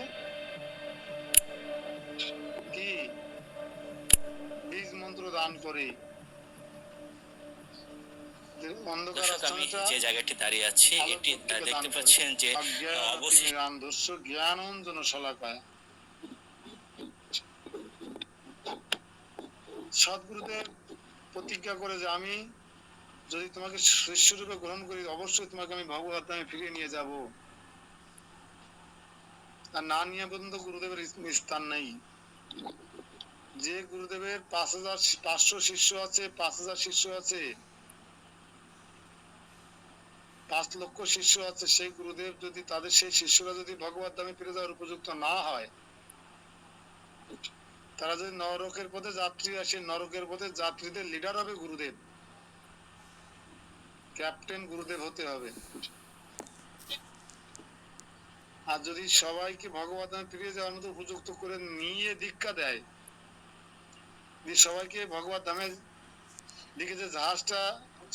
কি বীজ মন্ত্র দান করে। অন্ধকার আমি যে জায়গাটি দাঁড়িয়ে আছি এটি দেখতে পাচ্ছেন যে অবশিষ্ট জ্ঞানঞ্জন শলাকায় সদ্গুরুদেব প্রতিজ্ঞা করে যে আমি যদি তোমাকে শিষ্য রূপে গ্রহণ করি, অবশ্যই তোমাকে আমি ভগবত ধামে ফিরিয়ে নিয়ে যাব, আর না নিয়ে পর্যন্ত গুরুদেবের স্থান নেই। যে গুরুদেবের 5,500 শিষ্য আছে, 5,000 শিষ্য আছে, 5 লক্ষ শিষ্য আছে, সেই গুরুদেব যদি তাদের সেই শিষ্যরা যদি ভগবত ধামে ফিরে যাওয়ার উপযুক্ত না হয়, তারা যদি নরকের পথে যাত্রী আসে, নরকের পথে যাত্রীদের লিডার হবে গুরুদেব, ক্যাপ্টেন গুরুদেব হতে হবে। আর যদি সবাইকে ভগবত ধামে ফিরে যাওয়ার মতো উপযুক্ত করে নিয়ে দীক্ষা দেয়, যদি সবাইকে ভগবত ধামের দিকে যে জাহাজটা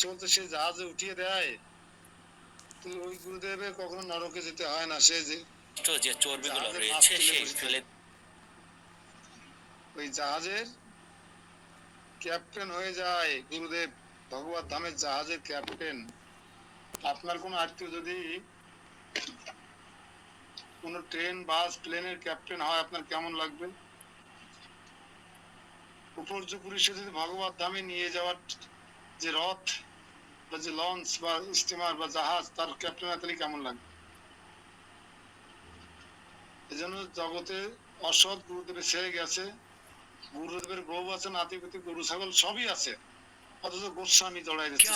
চলছে সেই জাহাজে উঠিয়ে দেয়, ওই গুরুদেবের কখনো নরকে যেতে হয় না। সে যে চর্বিগুলো রয়েছে সেই ফেলে ওই জাহাজের ক্যাপ্টেন হয়ে যায় গুরুদেব, ভগবত ধামের জাহাজের ক্যাপ্টেন। আপনার কোন আত্মীয় যদি কোন ট্রেন বাস প্লেনের ক্যাপ্টেন হয়, আপনার কেমন লাগবে? উপর্যুপুরি সে যদি ভগবত ধামে নিয়ে যাওয়ার যে রথ বা যে লঞ্চ বা স্টিমার বা জাহাজ, তার ক্যাপ্টেন তাহলে কেমন লাগবে? এজন্য জগতে অসৎ গুরুদেবের ছেড়ে গেছে, গুরুদেবের বউ আছে, নাতিপুতি গরু ছাগল সবই আছে, অথচ গোস্বামী জড়াই দিচ্ছে।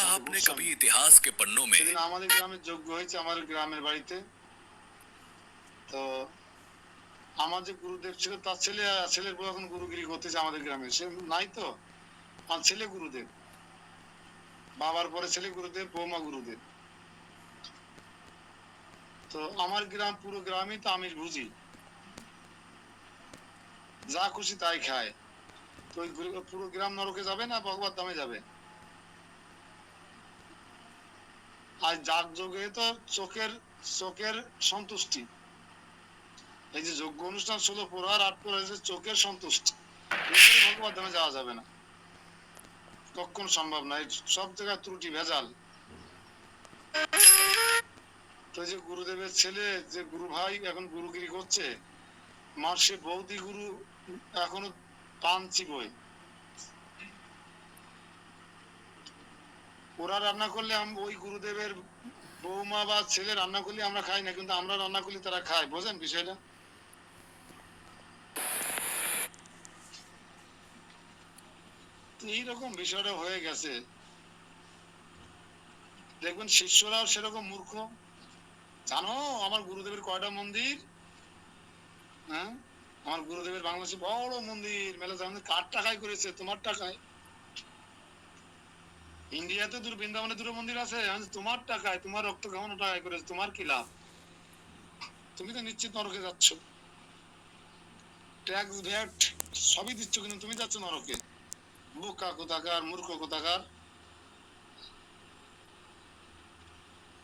সেদিন আমাদের গ্রামে যজ্ঞ হয়েছে, আমাদের গ্রামের বাড়িতে, তো আমার যে গুরুদেব ছিল তার ছেলের বউ এখন গুরুগিরি করতেছে আমাদের গ্রামে, সে নাই তো, আমার ছেলে গুরুদেব, বাবার পরে ছেলে গুরুদেব, বৌমা গুরুদেব। তো আমার গ্রাম পুরো গ্রামই তো আমিষ ভুজি, যা খুশি তাই খায়। তো ওই পুরো গ্রাম নরকে যাবে না ভগবত ধামে যাবে? আর যাগ যোগে তো চোখের সন্তুষ্টি, এই যে যজ্ঞ অনুষ্ঠান 16 প্রহার 8 প্রহার চোখের সন্তুষ্টি, ভগবত ধামে যাওয়া যাবে না, কখনো সম্ভব নয়, সব জায়গায় ত্রুটি ভেজাল। তো যে গুরুদেবের ছেলে যে গুরু ভাই এখন গুরুগিরি করছে, মার সে বৌদি গুরু এখনো পান চিবোয়। ওরা রান্না করলে ওই গুরুদেবের বৌমা বা ছেলে রান্না করলে আমরা খাই না, কিন্তু আমরা রান্না করলে তারা খায়। বোঝেন বিষয়টা? তো এইরকম বিষয়টা হয়ে গেছে। দেখবেন শিষ্যরাও সেরকম মূর্খ। জানো আমার গুরুদেবের কয়টা মন্দির? হ্যাঁ, আমার গুরুদেবের বাংলাদেশে বড় মন্দির, মেলা জানেন কার টাকায় করেছে? তোমার টাকায়। ইন্ডিয়াতে বৃন্দাবনে দুটো মন্দির আছে, তোমার টাকায়, তোমার রক্ত খাওয়ানো টাকায় করেছে। তোমার কি লাভ? তুমি তো নিশ্চিত নরকে যাচ্ছ, ট্যাক্স ভ্যাট সবই দিচ্ছ, কিন্তু তুমি যাচ্ছ নরকে। বোকা কোথাকার, মূর্খ কোথাকার।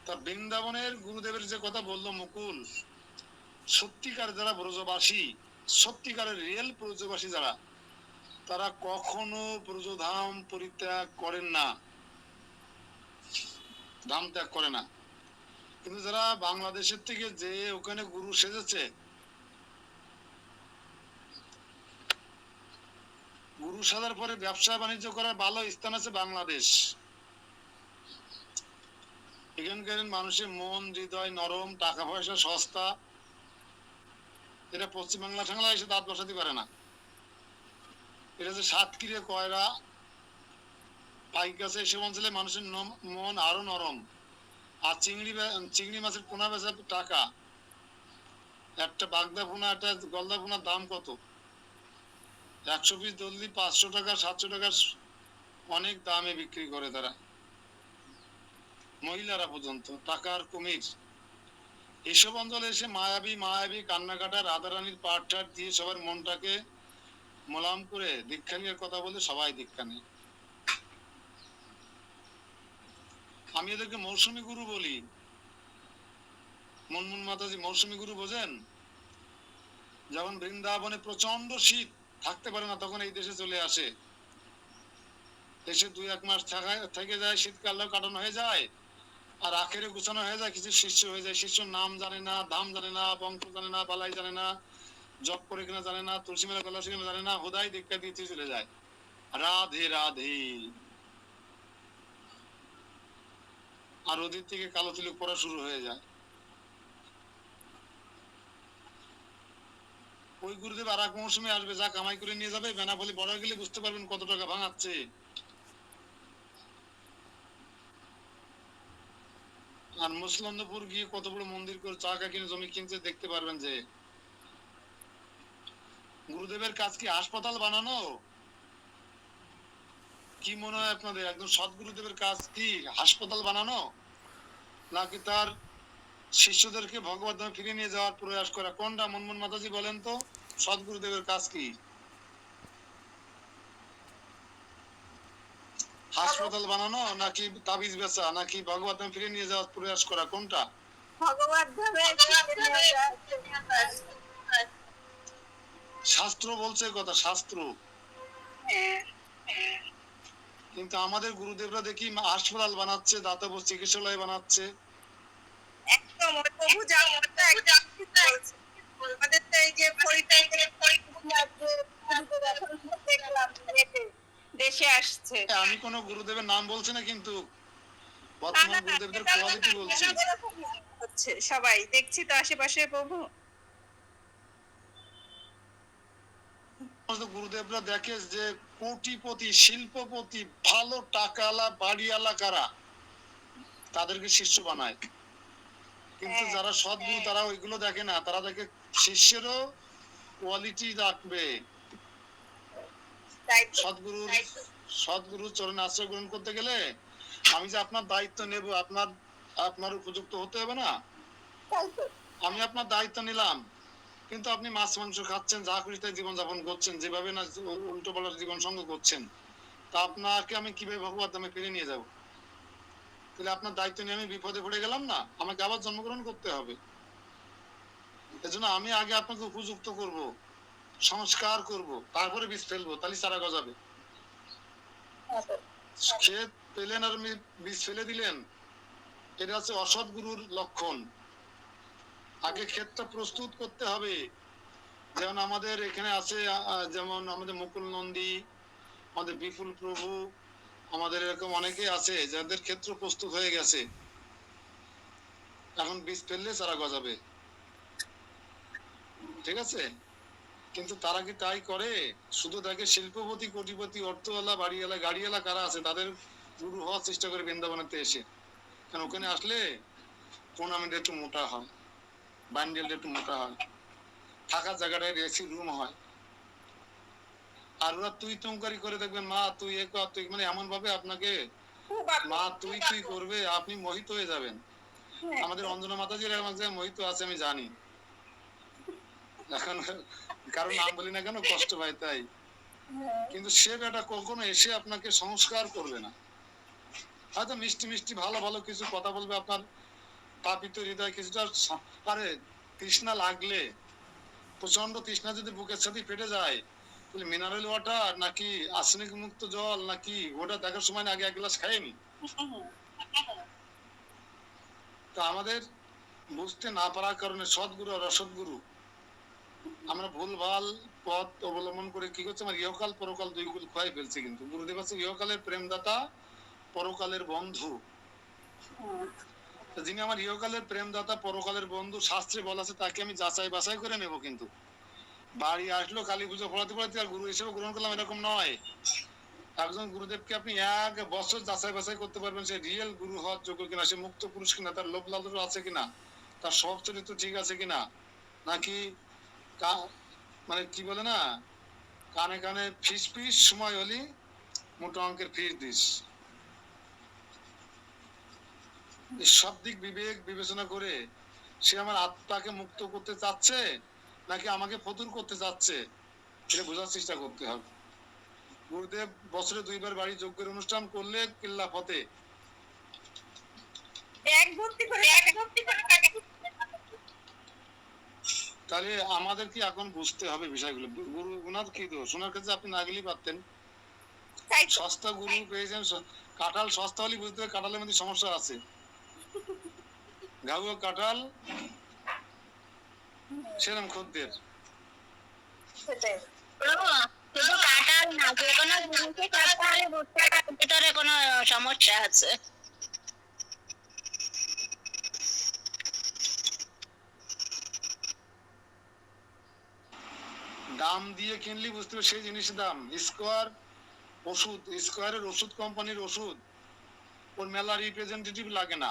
তা বৃন্দাবনের গুরুদেবের যে কথা বললো মুকুল, সত্যিকার যারা ব্রজবাসী, সত্যিকারের রিয়েল ব্রজবাসী যারা, তারা কখনো ব্রজধাম পরিত্যাগ করেন না, ধাম ত্যাগ করে না। কিন্তু যারা বাংলাদেশের থেকে যে ওখানে গুরু সেজেছে, গুরু সাজার পরে ব্যবসা বাণিজ্য করার ভালো স্থান আছে বাংলাদেশ। এখানকার মানুষের মন হৃদয় নরম, টাকা পয়সা সস্তা। এটা পশ্চিমবাংলা ঠাংলা এসে দাঁত বসাতে পারে না। এটা যে সাতক্ষীরা কয়রা পাইক গাছে, এসব অঞ্চলে মানুষের মন আরো নরম। আর চিংড়ি মাছের পোনা বেচা টাকা, একটা বাগদা পোনা, একটা গলদা পোনার দাম কত? 100 পিস দললি 500 টাকা 700 টাকা, অনেক দামে বিক্রি করে তারা, মহিলারা পর্যন্ত। টাকার কুমির। এসব অঞ্চলে এসে মায়াবী মায়াবী কান্নাকাটা রাধারানীর পাঠ টাট দিয়ে সবার মনটাকে মোলাম করে দীক্ষা নিয়ে কথা বলে সবাই দীক্ষা নেয়। আমি এদেরকে মৌসুমী গুরু বলি। মনমুন মাতাজি মৌসুমী গুরু বোঝেন? যখন বৃন্দাবনে প্রচন্ড শীত, থাকতে পারে না, তখন এই দেশে চলে আসে, এসে 2-1 মাস থেকে যায়, শীতকালেও কাটানো হয়ে যায়, আর আখেরে গুছানো হয়ে যায়, কিছু শিষ্য হয়ে যায়। শিষ্যর নাম জানে না, দাম জানে না, বংশ জানে না, বালাই জানে না, জপ করে কিনা জানে না, তুলসী মেলা গলা কিনা জানে না, হুদাই দীক্ষা দিতে চলে যায়। রাধে রাধে। আর ওদের থেকে কালো তিলক পড়া শুরু হয়ে যায়। ওই গুরুদেব আর এক মৌসুমে আসবে, যা কামাই করে নিয়ে যাবে, বেনাফলি বড় গেলে বুঝতে পারবেন কত টাকা ভাঙাচ্ছে। আর মুসলন্দপুর গিয়ে কত বড় মন্দির করে টাকা কিনে জমি কিনছে, দেখতে পারবেন যে গুরুদেবের কাজ কি হাসপাতাল বানানো? কি মনে হয় আপনাদের? একজন সৎগুরুদেবের কাজ কি হাসপাতাল বানানো, নাকি তার শিষ্যদেরকে ভগবত ধামে ফিরে নিয়ে যাওয়ার প্রয়াস করা? কোনটা মনমোহন মাতাজি বলেন তো? সৎগুরুদেবের কাজ কি? হাসপাতাল বানানো, নাকি তাবিজ বেচা, নাকি ভগবত ধামে ফিরে নিয়ে যাওয়ার প্রয়াস করা? কোনটা? শাস্ত্র বলছে কথা, শাস্ত্র। কিন্তু আমাদের গুরুদেবরা দেখি হাসপাতাল বানাচ্ছে, দাতব্য চিকিৎসালয় বানাচ্ছে। একদম প্রভু আমাদের তো এই যে দেশে আসছে। আমি কোন গুরুদেবের নাম বলছি না, কিন্তু বর্তমান গুরুদেবদের কোয়ালিটি বলছি। হচ্ছে সবাই দেখছি তো আশেপাশে প্রভু। গুরুদেবরা দেখে যে কোটিপতি, শিল্পপতি, ভালো টাকাওয়ালা, বাড়িওয়ালা কারা, তাদেরকে শিষ্য বানায়। কিন্তু যারা সৎগুরু তারা ওইগুলো দেখে না, তারা দেখে শিষ্যেরও কোয়ালিটি রাখবে। সৎগুরু চরণে আশ্রয় গ্রহণ করতে গেলে আমি যে আপনার দায়িত্ব নেব, আপনার উপযুক্ত হতে হবে না? আমি আপনার দায়িত্ব নিলাম, কিন্তু আপনি মাছ মাংস খাচ্ছেন, যা খুশি তাই জীবনযাপন করছেন, যেভাবে না উল্টো পাল্টা জীবন সঙ্গ করছেন, তা আপনাকে আমি কিভাবে ভগবত ধামে ফিরে নিয়ে যাব? তাহলে আপনার দায়িত্ব নিয়ে আমি বিপদে পড়ে গেলাম না? আমাকে আবার জন্মগ্রহণ করতে হবে। এজন্য আমি আগে আপনাকে উপযুক্ত করব, সংস্কার করব, তারপরে বীজ ফেলবো, তাহলে চারা গজাবে। ক্ষেত পেলেন আর বীজ ফেলে দিলেন, এটা হচ্ছে অসৎ গুরুর লক্ষণ। আগে ক্ষেতটা প্রস্তুত করতে হবে। যেমন আমাদের এখানে আছে, যেমন আমাদের মুকুল নন্দী, আমাদের বিপুল প্রভু, আমাদের এরকম অনেকে আছে যাদের ক্ষেত্র প্রস্তুত হয়ে গেছে, এখন বীজ ফেললে চারা গজাবে। ঠিক আছে? কিন্তু তারা কি তাই করে? শুধু দেখে শিল্পপতি, কোটিপতি, অর্থওয়ালা, বাড়িওয়ালা, গাড়িওয়ালা কারা আছে তাদের গুরু হওয়ার চেষ্টা করে বৃন্দাবনেতে এসে। কারণ ওখানে আসলে টুর্নামেন্ট একটু মোটা হয়, বান্ডেলটা একটু মোটা হয়, থাকার জায়গাটায় এসি রুম হয়। আর ওরা তুই তুমকারি করে দেখবেন, মা তুই এ কর, তুই মানে এমন ভাবে আপনাকে মা তুই তুই করবে, আপনি মোহিত হয়ে যাবেন। আমাদের অঞ্জনা মাতাজির মাঝে মোহিত আছে আমি জানি, এখন কারণ নাম বলি না কেন, কষ্ট পাই তাই। কিন্তু সে বেটা কখনো এসে আপনাকে সংস্কার করবে না। হয়তো মিষ্টি মিষ্টি ভালো ভালো কিছু কথা বলবে, আপনার পাপিত হৃদয় কিছুটা পারে তৃষ্ণা লাগলে, প্রচন্ড তৃষ্ণা যদি বুকের সাথে ফেটে যায়, তাহলে মিনারেল ওয়াটার নাকি আর্সেনিক মুক্ত জল নাকি ওটা দেখার সময় আগে এক গ্লাস খাইনি। তো আমাদের বুঝতে না পারার কারণে সদ্গুরু আর অসৎগুরু আমরা ভুলভাল পথ অবলম্বন করে কি করছে, আমার ইহকাল পরকাল দুই গুল খোয়াই ফেলছে। কিন্তু গুরুদেব আছে ইহকালের প্রেমদাতা, পরকালের বন্ধু। যিনি আমার ইহকালের প্রেমদাতা, পরকালের বন্ধু, শাস্ত্রে বলা আছে তাকে আমি যাচাই বাছাই করে নেব। কিন্তু বাড়ি আসলো কালী পুজো পড়াতে পড়াতে আর গুরু হিসেবে গ্রহণ করলাম এরকম নয়। একজন গুরুদেবকে আপনি 1 বছর যাচাই বাছাই করতে পারবেন সে রিয়েল গুরু হওয়ার যোগ্য কিনা, সে মুক্ত পুরুষ কিনা, তার লোভ লালসা আছে কিনা, তার সব চরিত্র ঠিক আছে কিনা, নাকি মানে কি বলে না, কানে কানে ফিস ফিস সময় হলি মোটা অঙ্কের ফিস দিস। সব দিক বিবেক বিবেচনা করে সে আমার আত্মাকে মুক্ত করতে চাচ্ছে নাকি আমাকে ফতুর করতে চাচ্ছে, এটা বোঝার চেষ্টা করতে হবে। গুরুদেব বছরে 2 বার বাড়ি যজ্ঞের অনুষ্ঠান করলে কিল্লা ফতে, তাহলে আমাদের কি এখন বুঝতে হবে বিষয়গুলো। গুরু ওনার কি দোষ, ওনার কাছে আপনি না গেলেই পারতেন। সস্তা গুরু পেয়েছেন, কাঁঠাল সস্তা হলে বুঝতে হবে কাঁঠালের মধ্যে সমস্যা আছে। ঘাউয়া কাঁঠাল সেরকম খদ্দের। শুধু কাঁঠাল না, যে কোনো জিনিসে কাটতে হলে বুঝতে হবে ভিতরে কোনো সমস্যা আছে। দাম দিয়ে কিনলে বুঝতে হবে সেই জিনিসের দাম। স্কোয়ার ওষুধ, স্কোয়ারের ওষুধ কোম্পানির ওষুধ, ওর মেলা রিপ্রেজেন্টেটিভ লাগে না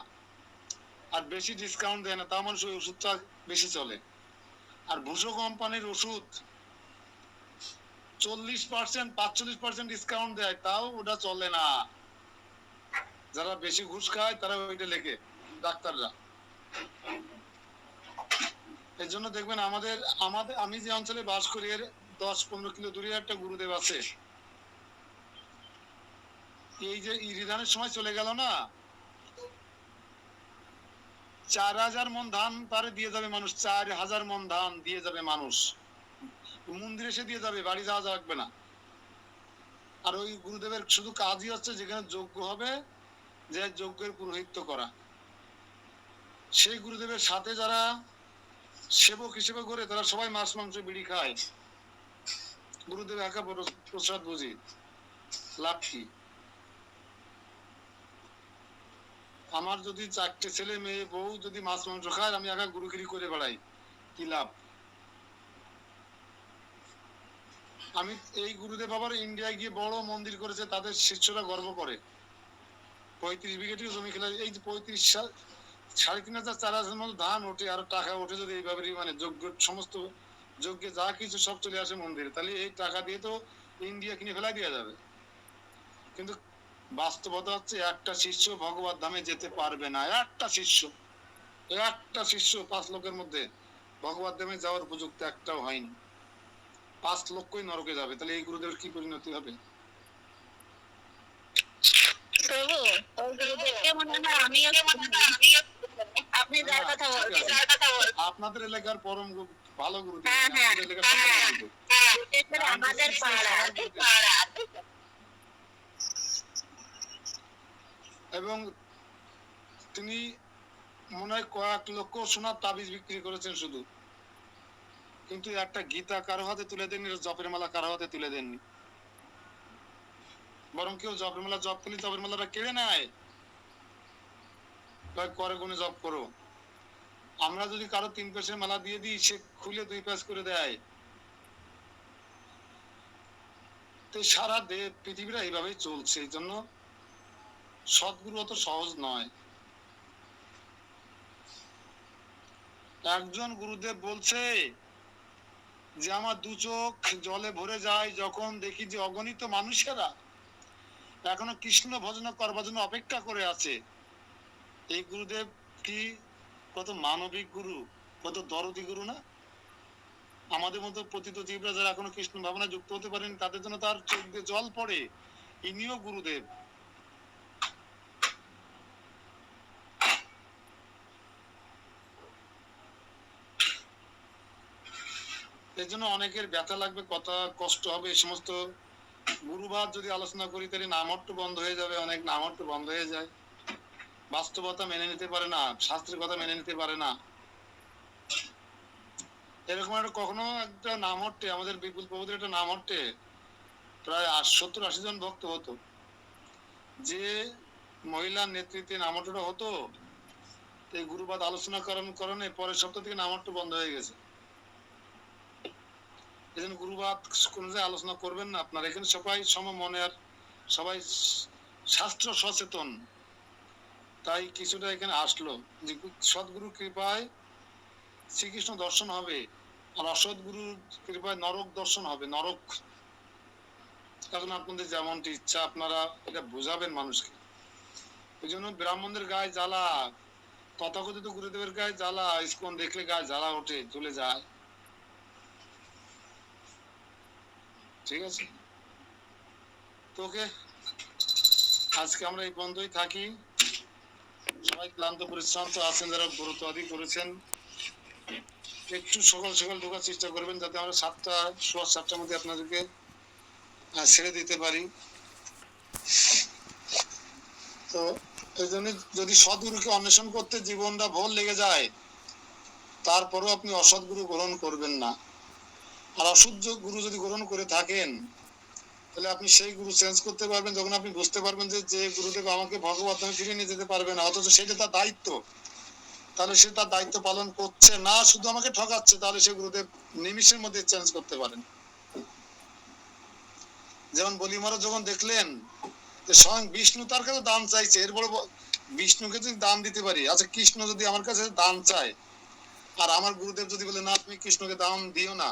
আর বেশি ডিসকাউন্ট দেয় না, তাও মানুষ ওই ওষুধটা বেশি চলে। আর ভুষো কোম্পানির ওষুধ 40% 45% ডিসকাউন্ট দেয়, তাও ওটা চলে না। যারা বেশি ঘুষ খায় তারা ওইটা লেখে ডাক্তাররা। এর জন্য দেখবেন আমাদের আমাদের আমি যে অঞ্চলে বাস করি এর 10-15 কিলো দূরে একটা গুরুদেব আছে। এই যে ইরিধানের সময় চলে গেল না, 4000 মন ধান তারে দিয়ে যাবে মানুষ, 4000 মন ধান দিয়ে যাবে মানুষ, মন্দিরে এসে দিয়ে যাবে, বাড়ি যাওয়া লাগবে না। আর ওই গুরুদেবের শুধু কাজই হচ্ছে যেখানে যজ্ঞ হবে যে যজ্ঞের পুরোহিত্য করা। সেই গুরুদেবের সাথে যারা সেবক হিসেবে করে তারা সবাই মাছ মাংস বিড়ি খায়। গুরুদেব একা প্রসাদ বুঝি, লাভ কি? আমার যদি 4টে ছেলে মেয়ে বউ যদি মাছ মাংস খায়, আমি একা গুরুগিরি করে বেড়াই, কি লাভ? আমি এই গুরুদেব আবার ইন্ডিয়ায় গিয়ে বড় মন্দির করেছে, তাদের শিষ্যরা গর্ব করে। 35 বিঘেটিও জমি খেলে এই যে 35 3,500-4,000 মতো ধান ওঠে আর টাকা ওঠে যদি এইভাবে, মানে যজ্ঞ সমস্ত যজ্ঞে যা কিছু সব চলে আসে মন্দিরে, তাহলে এই টাকা দিয়ে তো ইন্ডিয়া কিনে ফেলাই দেওয়া যাবে। কিন্তু বাস্তবতা হচ্ছে একটা শিষ্য ভগবত ধামে যেতে পারবে না। একটা শিষ্য 5 লোকের মধ্যে ভগবত ধামে যাওয়ার উপযুক্ত একটাও হয়নি। 5 লক্ষই নরকে যাবে। তাহলে এই গুরুদেবের কি পরিণতি হবে? প্রভু, ওই গুরুদেবকে মনে হয় আমিও আপনি যার কথা বলছেন, আপনাদের এলাকার পরম ভালো গুরুদেব, হ্যাঁ, হ্যাঁ, আপনাদের এলাকার সব গুরুদেব। আমাদের পাড়া এবং তিনি মনে হয় কয়েক লক্ষ সোনার তাবিজ বিক্রি করেছেন শুধু, কিন্তু একটা গীতা কারো হাতে তুলে দেননি, জপের মালা কারো হাতে তুলে দেননি। বরং কেউ জপের মালা জপ করলে জপের মালাটা কেড়ে নেয়, করে গুণে জপ করো। আমরা যদি কারো 3 পেসের মালা দিয়ে দিই, সে খুলে 2 পেস করে দেয়। তো সারা পৃথিবীটা এইভাবেই চলছে, এই জন্য সদ্গুরু অত সহজ নয়। একজন গুরুদেব বলছে যে আমার দু চোখ জলে ভরে যায় যখন দেখি যে অগণিত মানুষেরা এখনো কৃষ্ণ ভজন করবার জন্য অপেক্ষা করে আছে। এই গুরুদেব কি কত মানবিক গুরু, কত দরদি গুরু না? আমাদের মতো পতিত জীবরা যারা এখনো কৃষ্ণ ভাবনায় যুক্ত হতে পারেন তাদের জন্য তার চোখ দিয়ে জল পড়ে। ইনিও গুরুদেব। এই জন্য অনেকের ব্যথা লাগবে, কথা কষ্ট হবে। এই সমস্ত গুরুবাদ যদি আলোচনা করি তাহলে নামহট্ট বন্ধ হয়ে যাবে, অনেক নামহট্ট বন্ধ হয়ে যায়, বাস্তবতা মেনে নিতে পারে না, শাস্ত্রের কথা মেনে নিতে পারে না। এরকম একটা কখনো একটা নামহট্টে, আমাদের বিপুল প্রভুদের একটা নামহট্টে প্রায় 70-80 জন ভক্ত হতো। যে মহিলার নেতৃত্বে নামহট্টটা হতো, এই গুরুবাদ আলোচনা কারণে পরের সপ্তাহ থেকে নামহট্ট বন্ধ হয়ে গেছে। এই জন্য গুরুবাদ কোন জায়গায় আলোচনা করবেন না আপনার। এখানে সবাই সমমনের, সবাই শাস্ত্র সচেতন, তাই কিছুটা এখানে আসলো যে সদ্গুরু কৃপায় শ্রীকৃষ্ণ দর্শন হবে, আর অসৎগুরুর কৃপায় নরক দর্শন হবে। নরক এখন আপনাদের যেমনটি ইচ্ছা আপনারা এটা বোঝাবেন মানুষকে। ওই জন্য ব্রাহ্মণদের গায়ে জ্বালা, তথাকথিত গুরুদেবের গায়ে জ্বালা, ইস্কন দেখলে গায়ে জ্বালা ওঠে, চলে যায়। ঠিক আছে, তোকে আজকে আমরা এই পর্যন্তই থাকি। সবাই ক্লান্ত পরিশ্রান্ত আছেন, যারা গুরুত্ব আদি করেছেন একটু সকাল সকাল ঢোকার চেষ্টা করবেন, যাতে আমরা 7:15 মধ্যে আপনাদেরকে ছেড়ে দিতে পারি। তো এই জন্য যদি সদ্গুরুকে অন্বেষণ করতে জীবনটা ভোর লেগে যায়, তারপরেও আপনি অসৎগুরু গ্রহণ করবেন না। আর অসৎ গুরু যদি গ্রহণ করে থাকেন তাহলে আপনি সেই গুরু চেঞ্জ করতে পারবেন যখন আপনি বুঝতে পারবেন যে গুরুদেব আমাকে ভগবত ধামে ফিরিয়ে নিয়ে যেতে পারবে না, অথচ সেটা তার দায়িত্ব। তাহলে সে তার দায়িত্ব পালন করছে না, শুধু আমাকে ঠকাচ্ছে, তাহলে সে গুরুদেব নিমিষের মধ্যে চেঞ্জ করতে পারেন। যেমন বলি মহারাজ যখন দেখলেন যে স্বয়ং বিষ্ণু তার কাছে দান চাইছে, এর বড় বিষ্ণুকে যদি দান দিতে পারি, আচ্ছা কৃষ্ণ যদি আমার কাছে দান চায় আর আমার গুরুদেব যদি বলে না তুমি কৃষ্ণকে দান দিও না,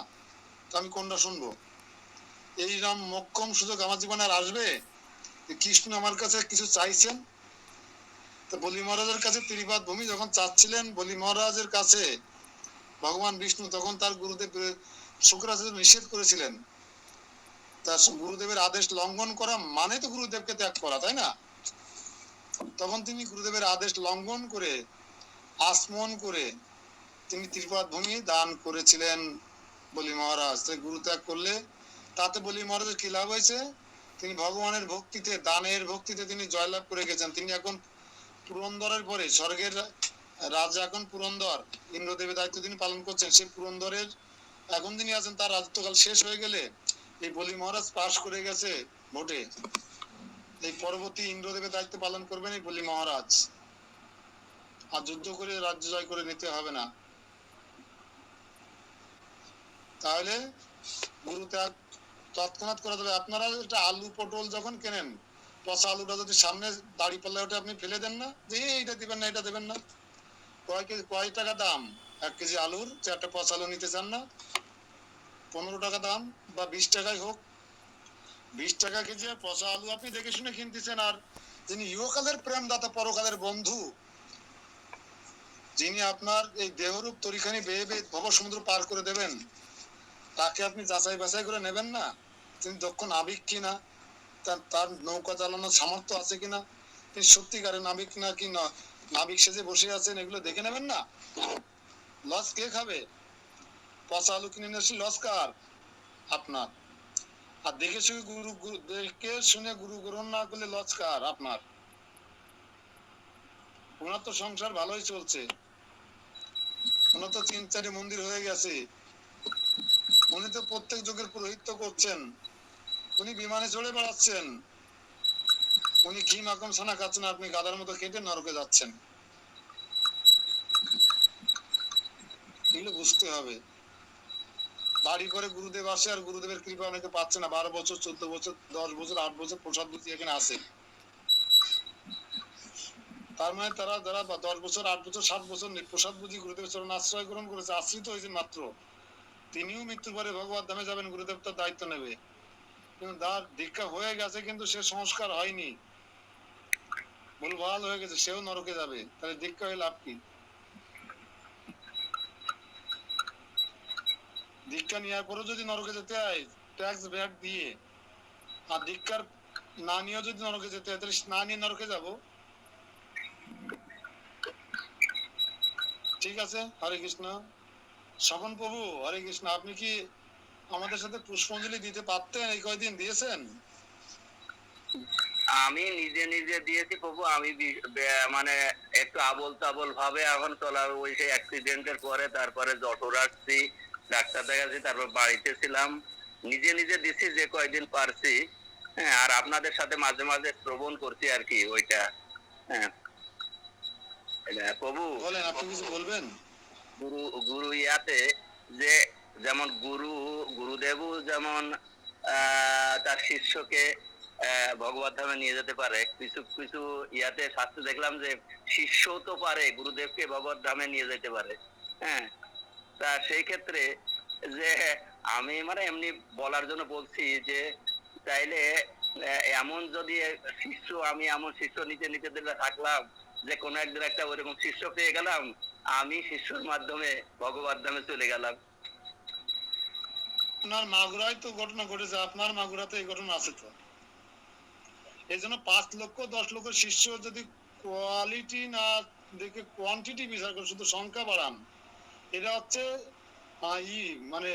তো আমি কোনটা শুনবো? এইরকম মক্ষম সুযোগ আমার জীবনে আর আসবে? কৃষ্ণ আমার কাছে কিছু চাইছেন, তো বলি মহারাজের কাছে ত্রিপাদ ভূমি যখন চাচ্ছিলেন বলি মহারাজের কাছে ভগবান বিষ্ণু, তখন তার গুরুদেব শুক্রাচার্য নিষেধ করেছিলেন। তার গুরুদেবের আদেশ লঙ্ঘন করা মানে তো গুরুদেবকে ত্যাগ করা, তাই না? তখন তিনি গুরুদেবের আদেশ লঙ্ঘন করে আসমন করে তিনি ত্রিপাদ ভূমি দান করেছিলেন বলি মহারাজ। গুরু ত্যাগ করলে তাতে বলি মহারাজের কি লাভ হয়েছে? তিনি ভগবানের ভক্তিতে, দানের ভক্তিতে তিনি জয়লাভ করে গেছেন। তিনি এখন পুরন্দরের পরে স্বর্গের রাজা, এখন পুরন্দর, ইন্দ্রদেবের দায়িত্ব তিনি পালন করছেন। সেই পুরন্দরের এখন তিনি আছেন, তার রাজত্বকাল শেষ হয়ে গেলে এই বলি মহারাজ পাশ করে গেছে ভোটে, এই পরবর্তী ইন্দ্রদেবের দায়িত্ব পালন করবেন এই বলি মহারাজ। আর যুদ্ধ করে রাজ্য জয় করে নিতে হবে না। তাহলে গুরু ত্যাগ তৎক্ষণাৎ করা যাবে। আপনারা একটা আলু পটল যখন কেনেন, পচা আলুটা যদি সামনে দাড়ি পাল্লা ওটা আপনি ফেলে দেন না, যে এইটা দিবেন না, এটা দেবেন না। কয় টাকা দাম 1 কেজি আলুর? যে একটা পচা আলু নিতে চান না, 15 টাকা দাম বা 20 টাকাই হোক, 20 টাকা কেজি পচা আলু আপনি দেখে শুনে কিনতেছেন। আর যিনি ইহকালের প্রেমদাতা, পরকালের বন্ধু, যিনি আপনার এই দেহরূপ তরিখানি বেয়ে বেয়ে ভব সমুদ্র পার করে দেবেন, তাকে আপনি যাচাই বাছাই করে নেবেন না? তিনি দক্ষ নাবিক কিনা, তার নৌকা চালানোর সামর্থ্য আছে কিনা, তিনি সত্যিকারের নাবিক না কি নাবিক সেজে বসে আছেন, এগুলো দেখে নেবেন না? লস কে খাবে? পচা আলু কিনে নিয়ে আসি, লস কার? আপনার। আর দেখে শুনে গুরু গ্রহণ না করলে লস কার? আপনার। ওনার তো সংসার ভালোই চলছে, ওনার তো 3-4 মন্দির হয়ে গেছে, উনি তো প্রত্যেক যুগের পুরোহিত্য করছেন, উনি বিমানে চড়ে বেড়াচ্ছেন, উনি ঘি মাখন ছানা খাচ্ছেন, আপনি গাদার মতো কেটে নরকে যাচ্ছেন। এগুলো বুঝতে হবে। বাড়ি করে গুরুদেব আসে আর গুরুদেবের কৃপা অনেকে পাচ্ছে না, 12 বছর 14 বছর 10 বছর 8 বছর প্রসাদ বুঝি এখানে আসে। তার মানে তারা যারা 10 বছর 8 বছর 7 বছর প্রসাদ বুঝি গুরুদেবের চরণ আশ্রয় গ্রহণ করেছে, আশ্রিত হয়েছেন মাত্র, তিনিও মৃত্যুর পরে ভগবত ধামে যাবেন, গুরুদেব তার দায়িত্ব নেবে। কিন্তু তার দীক্ষা হয়ে গেছে কিন্তু সে সংস্কার হয়নি, ভুলভাল হয়ে গেছে, সেও নরকে যাবে, তাহলে দীক্ষা হয়ে লাভ কি? দীক্ষা নেওয়ার পরেও যদি নরকে যেতে হয় ট্যাক্স ব্যাক দিয়ে, আর দীক্ষার না নিয়েও যদি নরকে যেতে হয় তাহলে না নিয়ে নরকে যাব। ঠিক আছে, হরে কৃষ্ণ। স্বপন প্রভু, হরে কৃষ্ণ, আপনি কি আমাদের সাথে পুষ্পাঞ্জলি দিতে পারতেন? এই কয়দিন দিয়েছেন? আমি নিজে নিজে দিয়েছি প্রভু। আমি মানে একটু আবল তাবল ভাবে এখন চলার, ওই সেই অ্যাক্সিডেন্টের পরে তারপরে যশোর আসছি, ডাক্তার দেখাচ্ছি, তারপর বাড়িতে ছিলাম, নিজে নিজে দিছি যে কয়দিন পারছি। হ্যাঁ, আর আপনাদের সাথে মাঝে মাঝে শ্রবণ করছি আর কি ওইটা। হ্যাঁ প্রভু, বলেন, আপনি কিছু বলবেন? গুরু গুরু ইয়াতে যে যেমন গুরুদেবও যেমন তার শিষ্যকে ভগবত ধামে নিয়ে যেতে পারে, কিছু কিছু ইয়াতে শাস্ত্রে দেখলাম যে শিষ্য তো পারে গুরুদেবকে ভগবত ধামে নিয়ে যেতে পারে। হ্যাঁ, তা সেই ক্ষেত্রে যে আমি মানে এমনি বলার জন্য বলছি যে চাইলে এমন যদি শিষ্য, আমি এমন শিষ্য নিচে নিচে দিলে থাকলাম যে কোনো একদিন একটা ওইরকম শিষ্য পেয়ে গেলাম, আমি শিষ্যর মাধ্যমে ভগবত ধামে চলে গেলাম। আপনার মাগুরায় তো ঘটনা ঘটেছে, আপনার মাগুরাতে এই ঘটনা আছে তো। এই জন্য 5 লক্ষ 10 লক্ষ শিষ্য যদি কোয়ালিটি না দেখে কোয়ান্টিটি বিচার করে শুধু সংখ্যা বাড়ান, এটা হচ্ছে মানে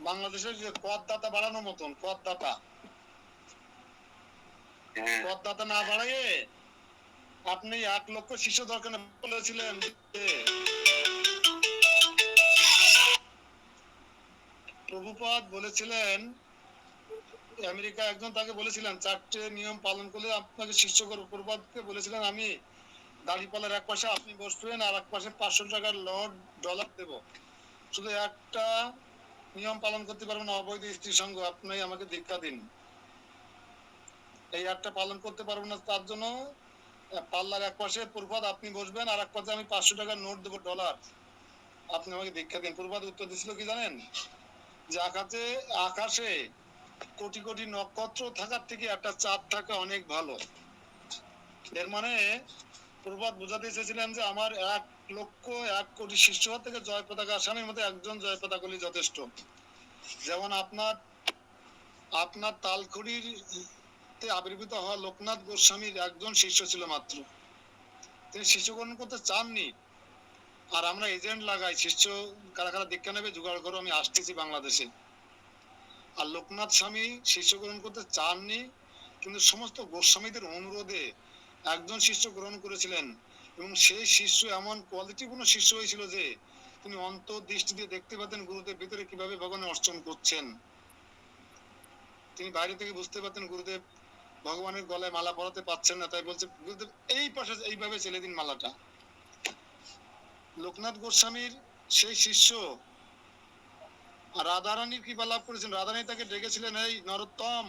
বাংলাদেশের যে করদাতা বাড়ানোর মতন, করদাতা না বাড়াইয়ে আপনি 1 লক্ষ শিষ্য দরকার বলেছিলেন যে প্রভুপাদ বলেছিলেন, আমেরিকা একজন তাকে বলেছিলেন 4টে নিয়ম পালন করলে আপনাকে শিষ্য করবো। প্রভুপাদকে বলেছিলেন আমি দাড়িপাল্লার এক পাশে আপনি বসবেন আর এক পাশে 500 টাকার ডলার দেব, শুধু একটা নিয়ম পালন করতে পারবেন, অবৈধ স্ত্রী সঙ্গ, আপনি আমাকে দীক্ষা দিন। এই একটা পালন করতে পারবেন না, তার জন্য পাল্লার এক পাশে প্রভুপাদ আপনি বসবেন আর এক পাশে আমি 500 টাকার নোট দেবো, ডলার, আপনি আমাকে দীক্ষা দিন। প্রভুপাদ উত্তর দিছিল কি জানেন? যে আকাশে কোটি কোটি নক্ষত্র থাকার থেকে একটা চাঁদ থাকা অনেক ভালো। এর মানে প্রভুপাদ বোঝাতে চেয়েছিলেন যে আমার 1 লক্ষ 1 কোটি শিষ্য থেকে জয় পতাকা আসামের মধ্যে একজন জয় পতাকা হলেই যথেষ্ট। যেমন আপনার তালখড়ির আবির্ভূত হওয়া লোকনাথ গোস্বামীর একজন শিষ্য ছিল মাত্র, তিনি শিষ্য গ্রহণ করতে চাননি, আর আমরা এজেন্ট লাগাই শিষ্য কারা কারা দীক্ষা নেবে জোগাড় করো, আমি আসতেছি বাংলাদেশে। আর লোকনাথ স্বামী শিষ্য গ্রহণ করতে চাননি, কিন্তু সমস্ত গোস্বামীদের অনুরোধে একজন শিষ্য গ্রহণ করেছিলেন, এবং সেই শিষ্য এমন কোয়ালিটিপূর্ণ শিষ্য হয়েছিল যে তিনি অন্তর্দৃষ্টি দিয়ে দেখতে পেতেন গুরুদেব ভিতরে কিভাবে ভগবানের অর্চন করছেন। তিনি বাইরে থেকে বুঝতে পারতেন গুরুদেব ভগবানের গলায় মালা পরাতে পারছেন না, তাই বলছে গুরুদেব এই পাশে এইভাবে ছেড়ে দিন মালাটা। লোকনাথ গোস্বামীর সেই শিষ্য রাধারানীর কৃপা লাভ করেছেন। রাধারানী তাকে ডেকেছিলেন, এই নরোত্তম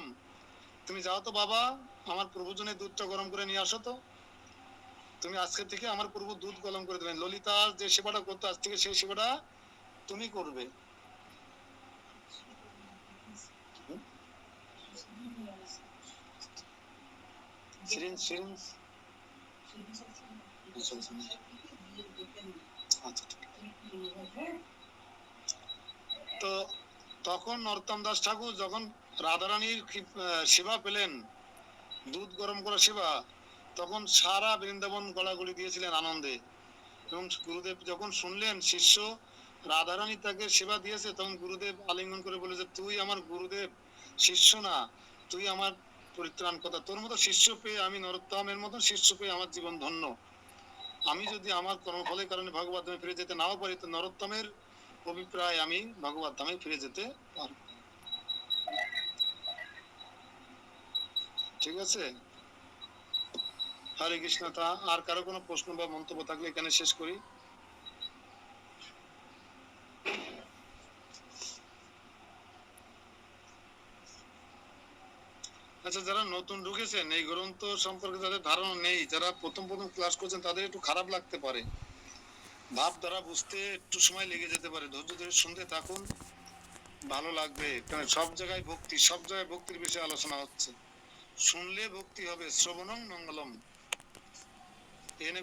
তুমি যাও তো বাবা, আমার প্রভুজনের দুধটা গরম করে নিয়ে আসো তো, তুমি আজকে থেকে আমার প্রভু দুধ গরম করে দেবেন, ললিতার যে সেবাটা করতো আজ থেকে সেই সেবাটা তুমি করবে। তো তখন নরোত্তম দাস ঠাকুর যখন রাধারানীর সেবা পেলেন, দুধ গরম করা সেবা, তখন সারা বৃন্দাবন গলাগলি দিয়েছিলেন আনন্দে। এবং গুরুদেব যখন শুনলেন শিষ্য রাধারানী তাকে সেবা দিয়েছে, তখন গুরুদেব আলিঙ্গন করে বলেছে, তুই আমার গুরুদেব, শিষ্য না, তুই আমার পরিত্রাণ কথা, তোর মতো শিষ্য পেয়ে আমি, নরোত্তমের মতো শিষ্য পেয়ে আমার জীবন ধন্য। আমি যদি আমার কর্মফলের কারণে ভগবত ধামে ফিরে যেতে নাও পারি, তো নরোত্তমের অভিপ্রায় আমি ভগবত ধামে ফিরে যেতে পারব। ঠিক আছে, হরে কৃষ্ণ। তা আর কারো কোনো প্রশ্ন বা মন্তব্য থাকলে এখানে শেষ করি। আচ্ছা, যারা নতুন ঢুকেছেন এই গ্রন্থ সম্পর্কে যাদের ধারণা নেই, যারা প্রথম প্রথম ক্লাস করছেন, তাদের একটু খারাপ লাগতে পারে, ভাব দ্বারা বুঝতে একটু সময় লেগে যেতে পারে। ধৈর্য ধরে শুনতে থাকুন, ভালো লাগবে। কারণ সব জায়গায় ভক্তি, সব জায়গায় ভক্তির বিষয়ে আলোচনা হচ্ছে। শুনলে ভক্তি হবে, শ্রবণং মঙ্গলম। এনে